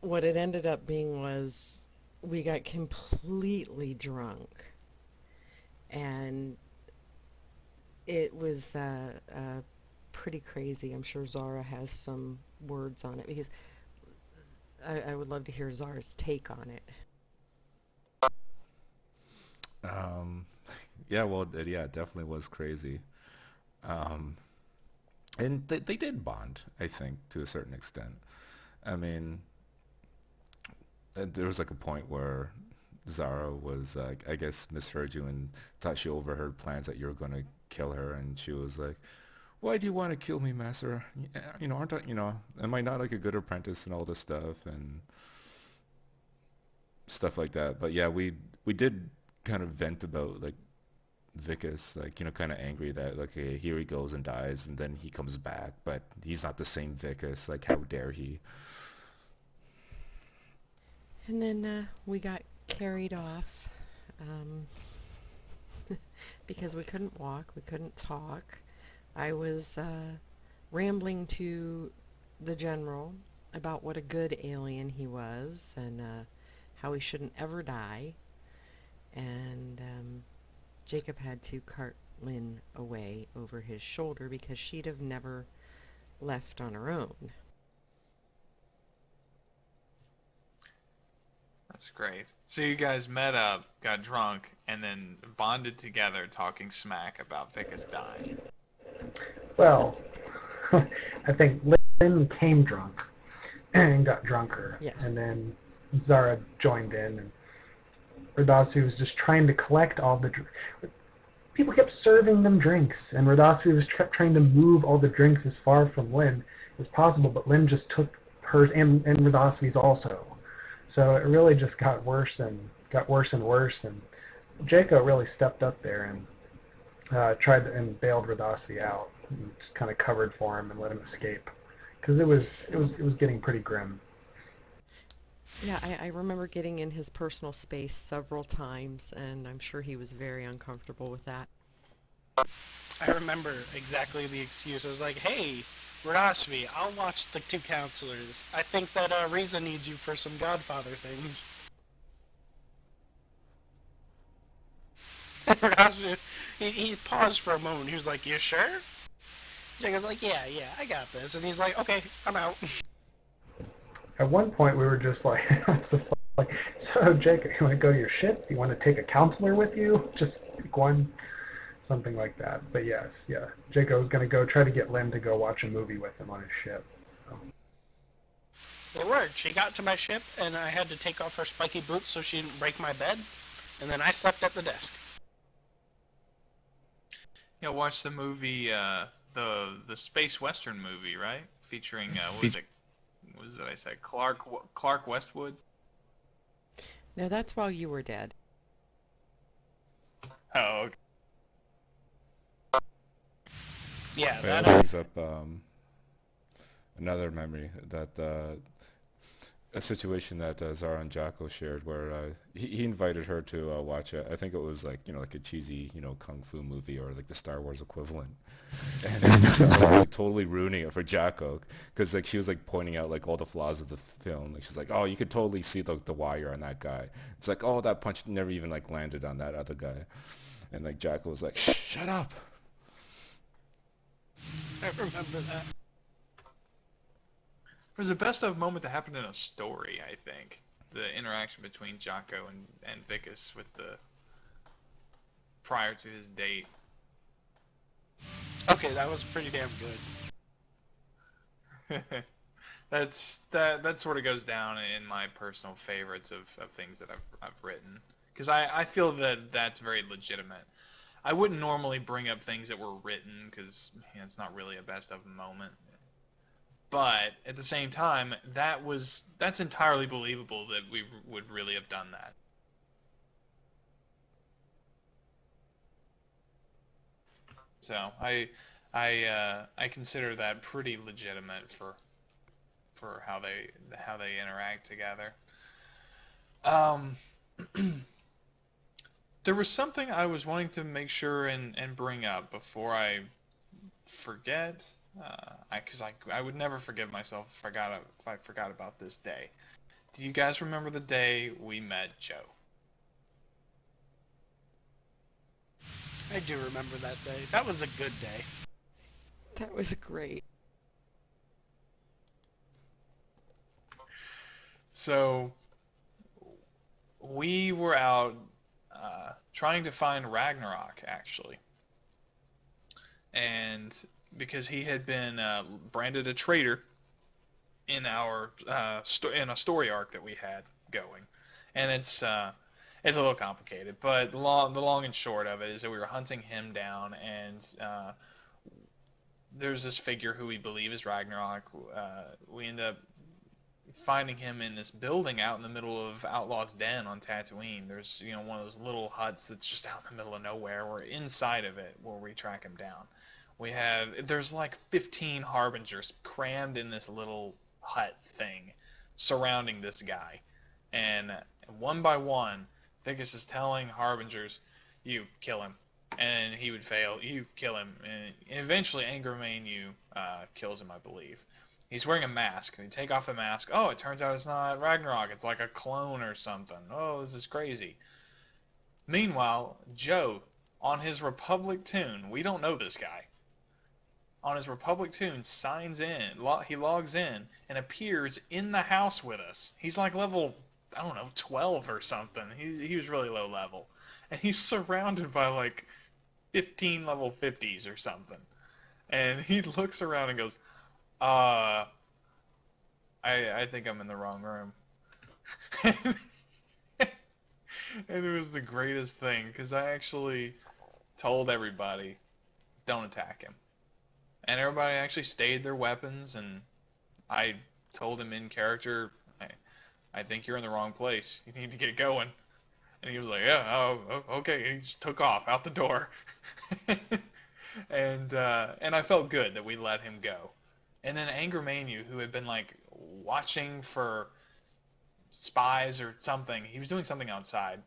what it ended up being was we got completely drunk, and it was pretty crazy. I'm sure Zara has some words on it because I would love to hear Zara's take on it. Um, yeah, well, yeah, it definitely was crazy. Um, and they did bond, I think, to a certain extent. I mean, there was like a point where Zara was, I guess, misheard you and thought she overheard plans that you were going to kill her, and she was like, "Why do you want to kill me, master? Aren't I, am I not like a good apprentice and all this stuff and stuff like that?" But yeah, we did kind of vent about like Vickers, like, kind of angry that, like, okay, here he goes and dies, and then he comes back, but he's not the same Vickers. Like, how dare he? And then we got carried off um, because we couldn't walk, we couldn't talk. I was rambling to the general about what a good alien he was and how he shouldn't ever die. And Jacob had to cart Lynne away over his shoulder because she'd have never left on her own. That's great. So you guys met up, got drunk, and then bonded together talking smack about Vickers dying. Well, I think Lynn came drunk and got drunker, Yes. and then Zara joined in, and Radhasvi was just trying to collect all the people kept serving them drinks, and Radhasvi was kept trying to move all the drinks as far from Lynn as possible, but Lynn just took hers and Radhasvi's also. So it really just got worse and worse, and Jacco really stepped up there and tried to, and bailed Radhasvi out, and just kind of covered for him and let him escape, because it was getting pretty grim. Yeah, I remember getting in his personal space several times, and I'm sure he was very uncomfortable with that. I remember exactly the excuse. I was like, hey, Radhasvi, I'll watch the two counselors. I think that Riza needs you for some Godfather things. Radhasvi, he paused for a moment. He was like, you sure? Jacob's like, yeah, I got this. And he's like, okay, I'm out. At one point, we were just like, I was just like, so Jacob, you want to go to your ship? You want to take a counselor with you? Just pick one. Something like that. But yes, yeah. Jacco was going to go try to get Lynne to go watch a movie with him on his ship. So. It worked. She got to my ship, and I had to take off her spiky boots so she didn't break my bed. And then I slept at the desk. Yeah, watch the movie, the space western movie, right? Featuring what was it? What was it I said? Clark Westwood. No, that's while you were dead. Oh, okay. Yeah, That that brings up another memory that a situation that Zara and Jacco shared where he invited her to watch I think it was like like a cheesy kung fu movie or like the Star Wars equivalent, and Zara was like totally ruining it for Jacco because like she was like pointing out like all the flaws of the film. Like she's like, oh, you could totally see the wire on that guy. It's like, oh, that punch never even like landed on that other guy, and like Jacco was like, shut up. I remember that. It was the best of moment that happened in a story, I think. The interaction between Jacco and Vickers with the prior to his date. Okay, that was pretty damn good. that sort of goes down in my personal favorites of things that I've written, because I feel that that's very legitimate. I wouldn't normally bring up things that were written because it's not really a best of moment. But at the same time, that's entirely believable that we would really have done that. So I consider that pretty legitimate for how they interact together. Um, there was something I was wanting to make sure and bring up before I forget. I would never forgive myself if I forgot about this day. Do you guys remember the day we met Joe? I do remember that day. That was a good day. That was great. So we were out trying to find Ragnarok actually, and because he had been branded a traitor in our in a story arc that we had going, and it's a little complicated, but the long and short of it is that we were hunting him down, and there's this figure who we believe is Ragnarok. We end up finding him in this building out in the middle of Outlaw's Den on Tatooine. There's one of those little huts that's just out in the middle of nowhere. We're inside of it where we track him down. There's like 15 Harbingers crammed in this little hut thing surrounding this guy, and one by one, Viccus is telling Harbingers, "You kill him," and he would fail. "You kill him," and eventually Angermain kills him, I believe. He's wearing a mask. You take off the mask. Oh, it turns out it's not Ragnarok. It's like a clone or something. Oh, this is crazy. Meanwhile, Joe, on his Republic tune, we don't know this guy. On his Republic tune, signs in. He logs in and appears in the house with us. He's like level, I don't know, 12 or something. He was really low level. And he's surrounded by like 15 level 50s or something. And he looks around and goes, I think I'm in the wrong room. And it was the greatest thing, because I actually told everybody, don't attack him. And everybody actually stayed their weapons, and I told him in character, I think you're in the wrong place. You need to get going. And he was like, yeah, okay. And he just took off out the door. And I felt good that we let him go. And then Angermanu, who had been like watching for spies or something, he was doing something outside.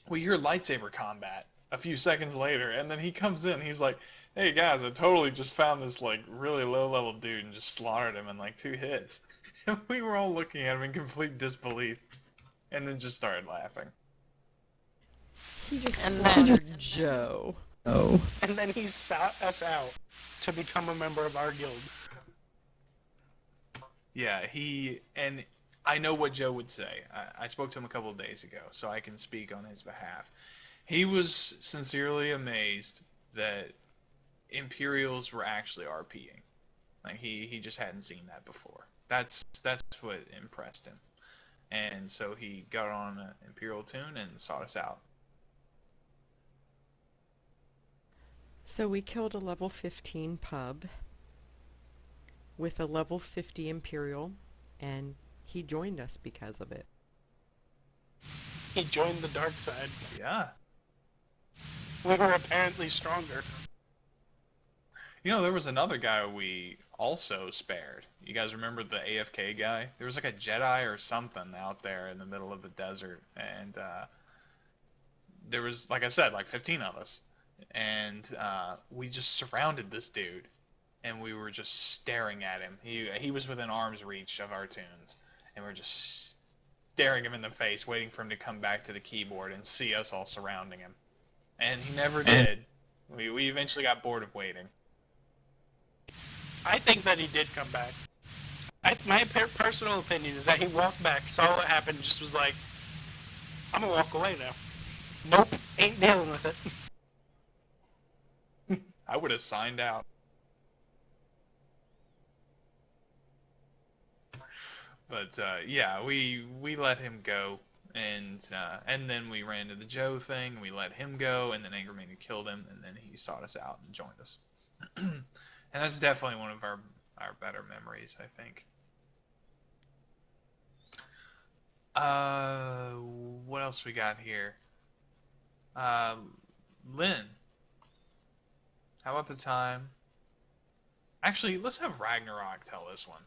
We hear lightsaber combat a few seconds later, and then he comes in. He's like, "Hey guys, I totally just found this like really low level dude and just slaughtered him in like 2 hits." And we were all looking at him in complete disbelief, and then just started laughing. He just And slaughtered Joe. Oh. And then he sought us out to become a member of our guild. Yeah, and I know what Joe would say. I spoke to him a couple of days ago, so I can speak on his behalf. He was sincerely amazed that Imperials were actually RPing. Like he just hadn't seen that before. That's what impressed him. And so he got on an Imperial tune and sought us out. So we killed a level 15 pub with a level 50 Imperial, and he joined us because of it. He joined the dark side. Yeah. We were apparently stronger. There was another guy we also spared. You guys remember the AFK guy? There was like a Jedi or something out there in the middle of the desert, and there was, like I said, like 15 of us. And we just surrounded this dude, and we were just staring at him. He was within arm's reach of our tunes, and we're just staring him in the face, waiting for him to come back to the keyboard and see us all surrounding him. And he never did. We eventually got bored of waiting. I think that he did come back. My personal opinion is that he walked back, saw what happened, just was like, I'm gonna walk away now. Nope, ain't dealing with it. I would have signed out. But yeah, we let him go, and then we ran into the Joe thing. We let him go, and then Angermanu killed him, and then he sought us out and joined us. And that's definitely one of our better memories, I think. What else we got here? Lynne, How about the time? Actually, let's have Ragnarok tell this one.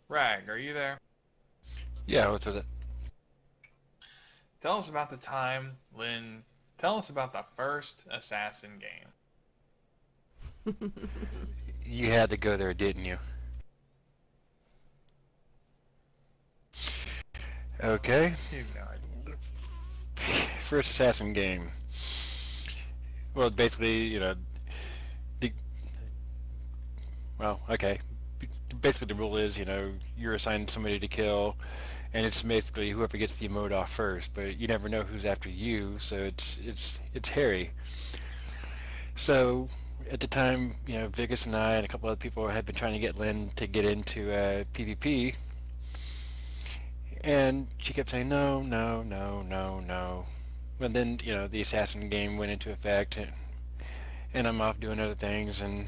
Rag, are you there? Yeah, what's it? Tell us about the time, Lynn. Tell us about the first Assassin game. You had to go there, didn't you? Okay. You have no idea. First Assassin game. Well, basically, the well, okay. Basically, the rule is, you're assigned somebody to kill, and it's basically whoever gets the emote off first. But you never know who's after you, so it's hairy. So at the time, Viccus and I and a couple other people had been trying to get Lynne to get into PvP, and she kept saying no, no, no, no, no. And then the assassin game went into effect, and I'm off doing other things, and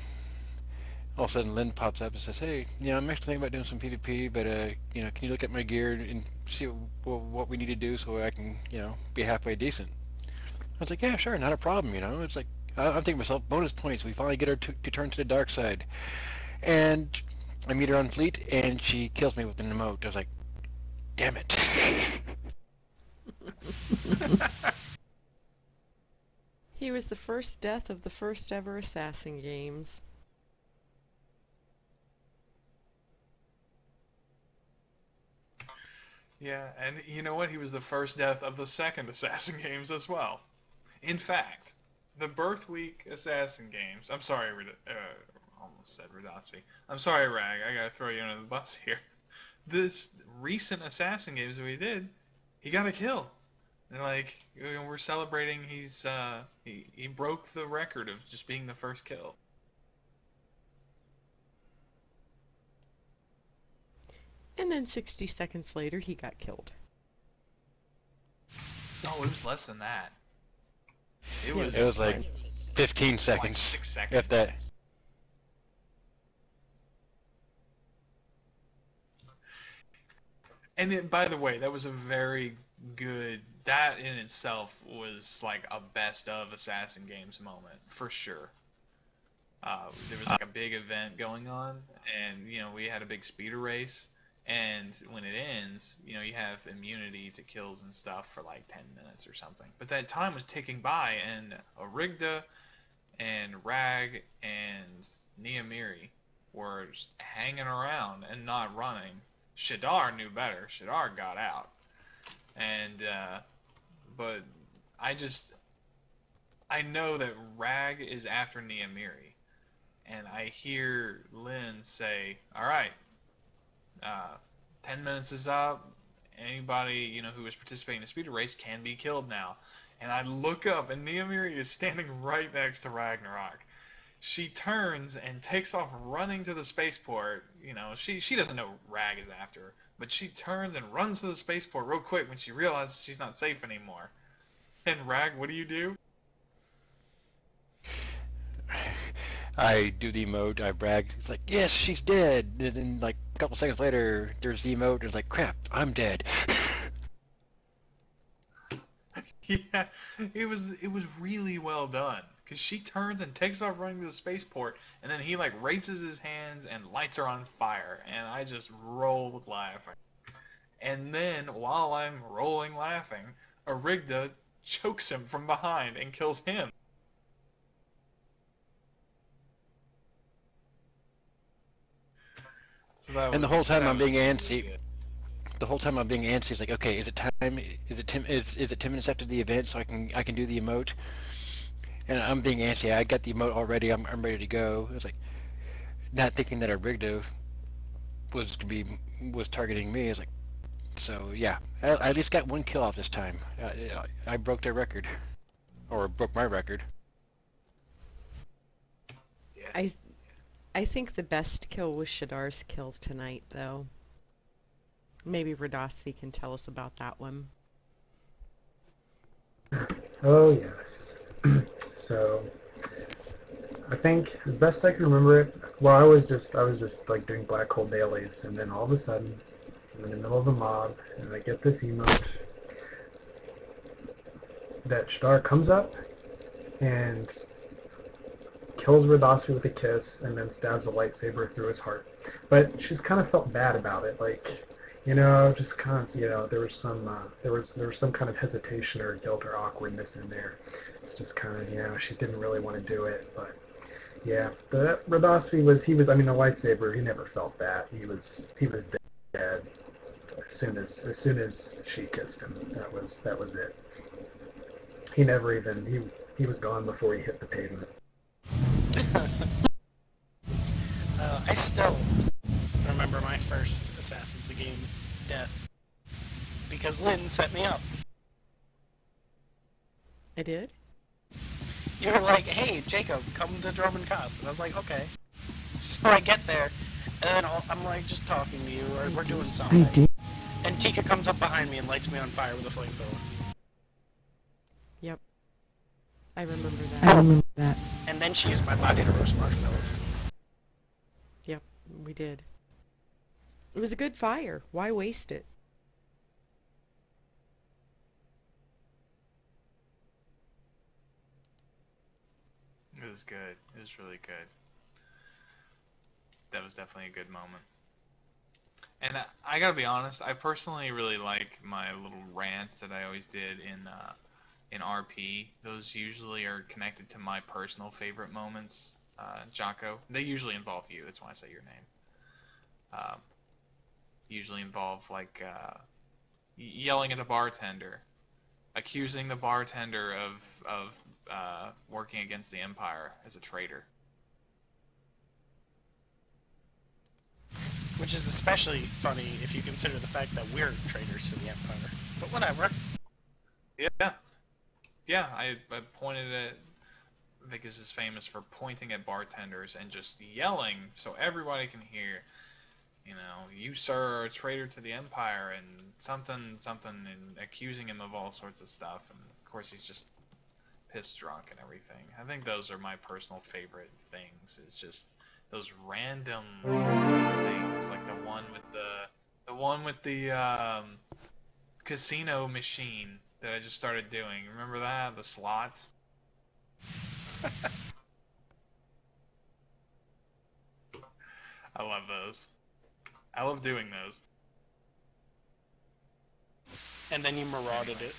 all of a sudden Lynne pops up and says, "Hey, I'm actually thinking about doing some PvP, but can you look at my gear and see what we need to do so I can be halfway decent?" I was like, "Yeah, sure, not a problem." It's like I'm thinking to myself, bonus points. We finally get her to turn to the dark side, and I meet her on Fleet, and she kills me with an emote. I was like, "Damn it!" He was the first death of the first ever Assassin games. Yeah, and you know what? He was the first death of the second Assassin games as well. In fact, the Birth Week Assassin games. I'm sorry, almost said Radhasvi. I'm sorry, Rag. I gotta throw you under the bus here. This recent Assassin games that we did, he got a kill. And we're celebrating. He broke the record of just being the first kill. And then 60 seconds later, he got killed. Oh, it was less than that. It Yeah, was. It was like 15 like seconds. 6 seconds. If that. And by the way, that was a very good. That in itself was like a best of Assassin Games moment for sure. There was like a big event going on, and we had a big speeder race. And when it ends, you have immunity to kills and stuff for like 10 minutes or something. But that time was ticking by, and Origda and Rag and Niamiri were just hanging around and not running. Shadar knew better. Shadar got out. And, but I know that Rag is after Niamiri. And I hear Lynne say, "All right, 10 minutes is up. Anybody, who is participating in the speeder race can be killed now." And I look up, and Niamiri is standing right next to Ragnarok. She turns and takes off running to the spaceport. She doesn't know Rag is after her, but she turns and runs to the spaceport real quick when she realizes she's not safe anymore. And Rag, what do you do? I do the emote, I brag. It's like, yes, she's dead. And then, like, a couple seconds later, there's the emote, and it's like, crap, I'm dead. Yeah, it was really well done. Because she turns and takes off running to the spaceport, and then he, raises his hands and lights her on fire. And I just rolled laughing. And then, while I'm rolling laughing, Origda chokes him from behind and kills him. So And the whole time I'm being antsy. The whole time I'm being antsy, it's like, okay, is it time? Is it 10 minutes after the event so I can do the emote? And I'm being antsy. I got the emote already. I'm ready to go. It's like, not thinking that Origda was targeting me. It's like, so yeah, I at least got one kill off this time. I broke their record, or broke my record. I think the best kill was Shadar's kill tonight, though. Maybe Radhasvi can tell us about that one. Oh yes. So I think as best I can remember it, well, I was just like doing black hole dailies, and then all of a sudden I'm in the middle of a mob, and I get this emote that Shadar comes up, and kills Radhasvi with a kiss and then stabs a lightsaber through his heart. But she's kind of felt bad about it, like, just kind of, there was some kind of hesitation or guilt or awkwardness in there. It's just kind of, she didn't really want to do it, but yeah, the Radhasvi I mean, the lightsaber, he never felt that. He was dead as soon as she kissed him. That was it. He never even he was gone before he hit the pavement. I still remember my first Assassin's game death because Lynne set me up. I did? You were like, "Hey, Jacob, come to Droman Cos," and I was like, "Okay." So I get there, and then I'm like just talking to you, or we're doing something, and Tika comes up behind me and lights me on fire with a flamethrower. Yep. I remember that. And then she used my body to roast marshmallows. Yep, we did. It was a good fire. Why waste it? It was good. It was really good. That was definitely a good moment. And I gotta be honest, I personally really like my little rants that I always did in RP. Those usually are connected to my personal favorite moments. Jacco, they usually involve you. That's why I say your name. Usually involve like yelling at the bartender, accusing the bartender of working against the Empire as a traitor. Which is especially funny if you consider the fact that we're traitors to the Empire. But whatever. Yeah, I pointed at... Viccus is famous for pointing at bartenders and just yelling so everybody can hear, you, sir, are a traitor to the Empire, and something, and accusing him of all sorts of stuff. And of course he's just pissed drunk and everything. I think those are my personal favorite things. It's just those random things, like the one with the casino machine that I just started doing. Remember that? The slots? I love those. I love doing those. And then you marauded it.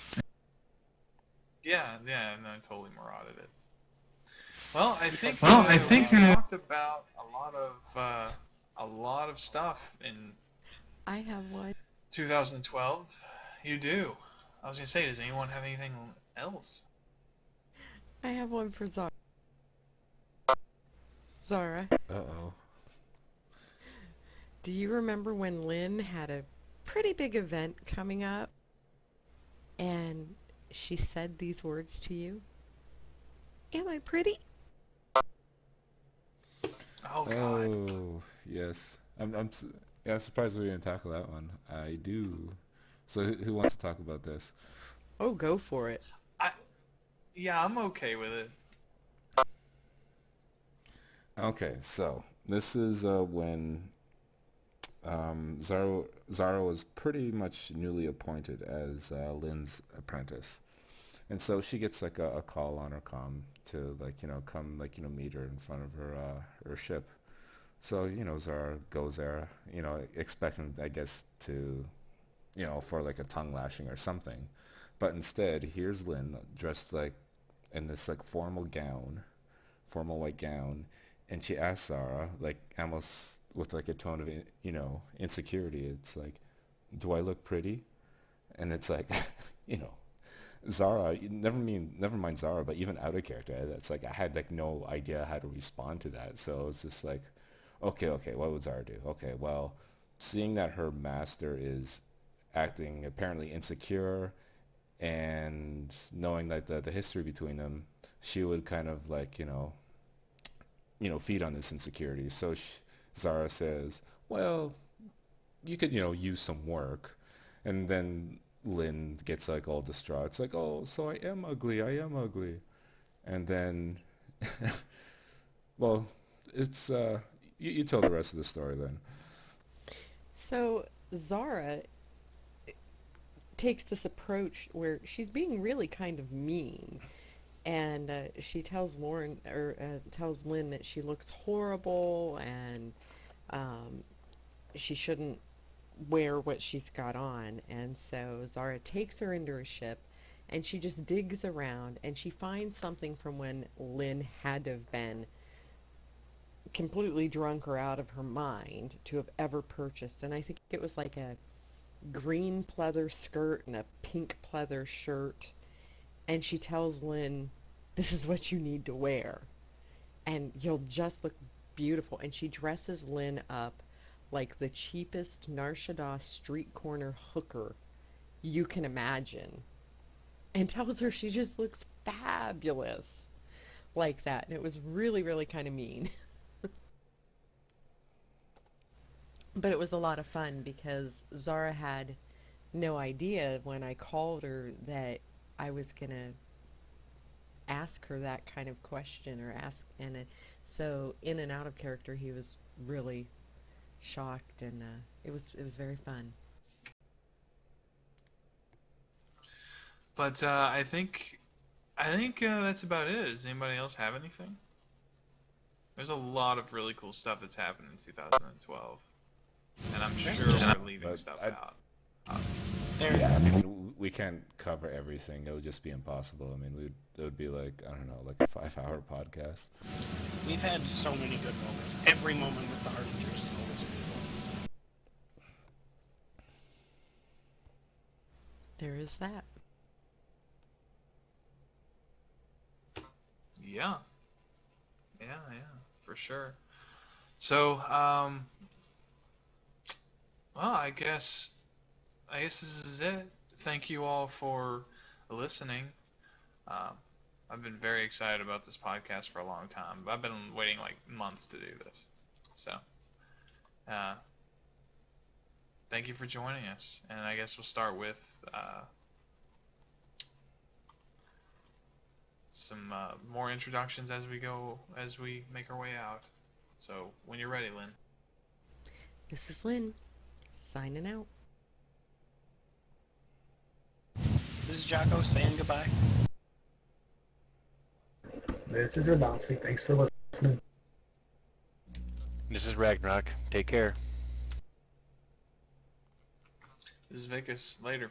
Yeah, and I totally marauded it. Well, I think we talked about a lot of stuff in I have one. 2012. You do. I was gonna say, does anyone have anything else? I have one for Zara. Zara, Uh-oh. do you remember when Lynne had a pretty big event coming up and she said these words to you? Am I pretty? Oh God. Oh, yes. I'm surprised we didn't tackle that one. I do. So who wants to talk about this? Oh, go for it. Yeah, I'm okay with it. Okay, so this is when Zara was pretty much newly appointed as Lynne's apprentice. And so she gets like a call on her comm to come meet her in front of her ship. So, Zara goes there, expecting, I guess, to, for like a tongue lashing or something. But instead, here's Lynne dressed like in this like formal white gown, and she asks Zara, like almost with like a tone of, insecurity. It's like, do I look pretty? And it's like, Zara, never mind Zara, but even out of character, that's like, I had like no idea how to respond to that. So it's just like, okay, what would Zara do? Okay, well, seeing that her master is acting apparently insecure, and knowing that the history between them, she would kind of like, feed on this insecurity. So Zara says, well, you could, use some work. And then Lynne gets like all distraught. It's like, oh, so I am ugly. And then, well, it's, you tell the rest of the story then. So Zara takes this approach where she's being really kind of mean. And she tells tells Lynne that she looks horrible and um, she shouldn't wear what she's got on. And so Zara takes her into her ship and she just digs around and she finds something from when Lynne had to have been completely drunk or out of her mind to have ever purchased. And I think it was like a green pleather skirt and a pink pleather shirt. And she tells Lynne, "This is what you need to wear, and you'll just look beautiful." And she dresses Lynne up like the cheapest Narshada street corner hooker you can imagine, and tells her she just looks fabulous like that. And it was really, really kind of mean. But it was a lot of fun because Zara had no idea when I called her that I was going to ask her that kind of question or ask. And so in and out of character, he was really shocked, and it was very fun. But I think that's about it. Does anybody else have anything? There's a lot of really cool stuff that's happened in 2012, and I'm sure we're leaving But stuff I, out. There, yeah, I mean, we can't cover everything. It would just be impossible. I mean, it would be like, I don't know, like a 5-hour podcast. we've had so many good moments. Every moment with the Harbingers is always a good one. There is that. Yeah, yeah, for sure. So, well, I guess this is it. Thank you all for listening. Um, I've been very excited about this podcast for a long time. I've been waiting like months to do this. So, uh, thank you for joining us. And I guess we'll start with some more introductions as we make our way out. So, when you're ready, Lynn. This is Lynn, signing out. This is Jacco saying goodbye. This is Radhasvi. Thanks for listening. This is Ragnarok. Take care. This is Viccus. Later.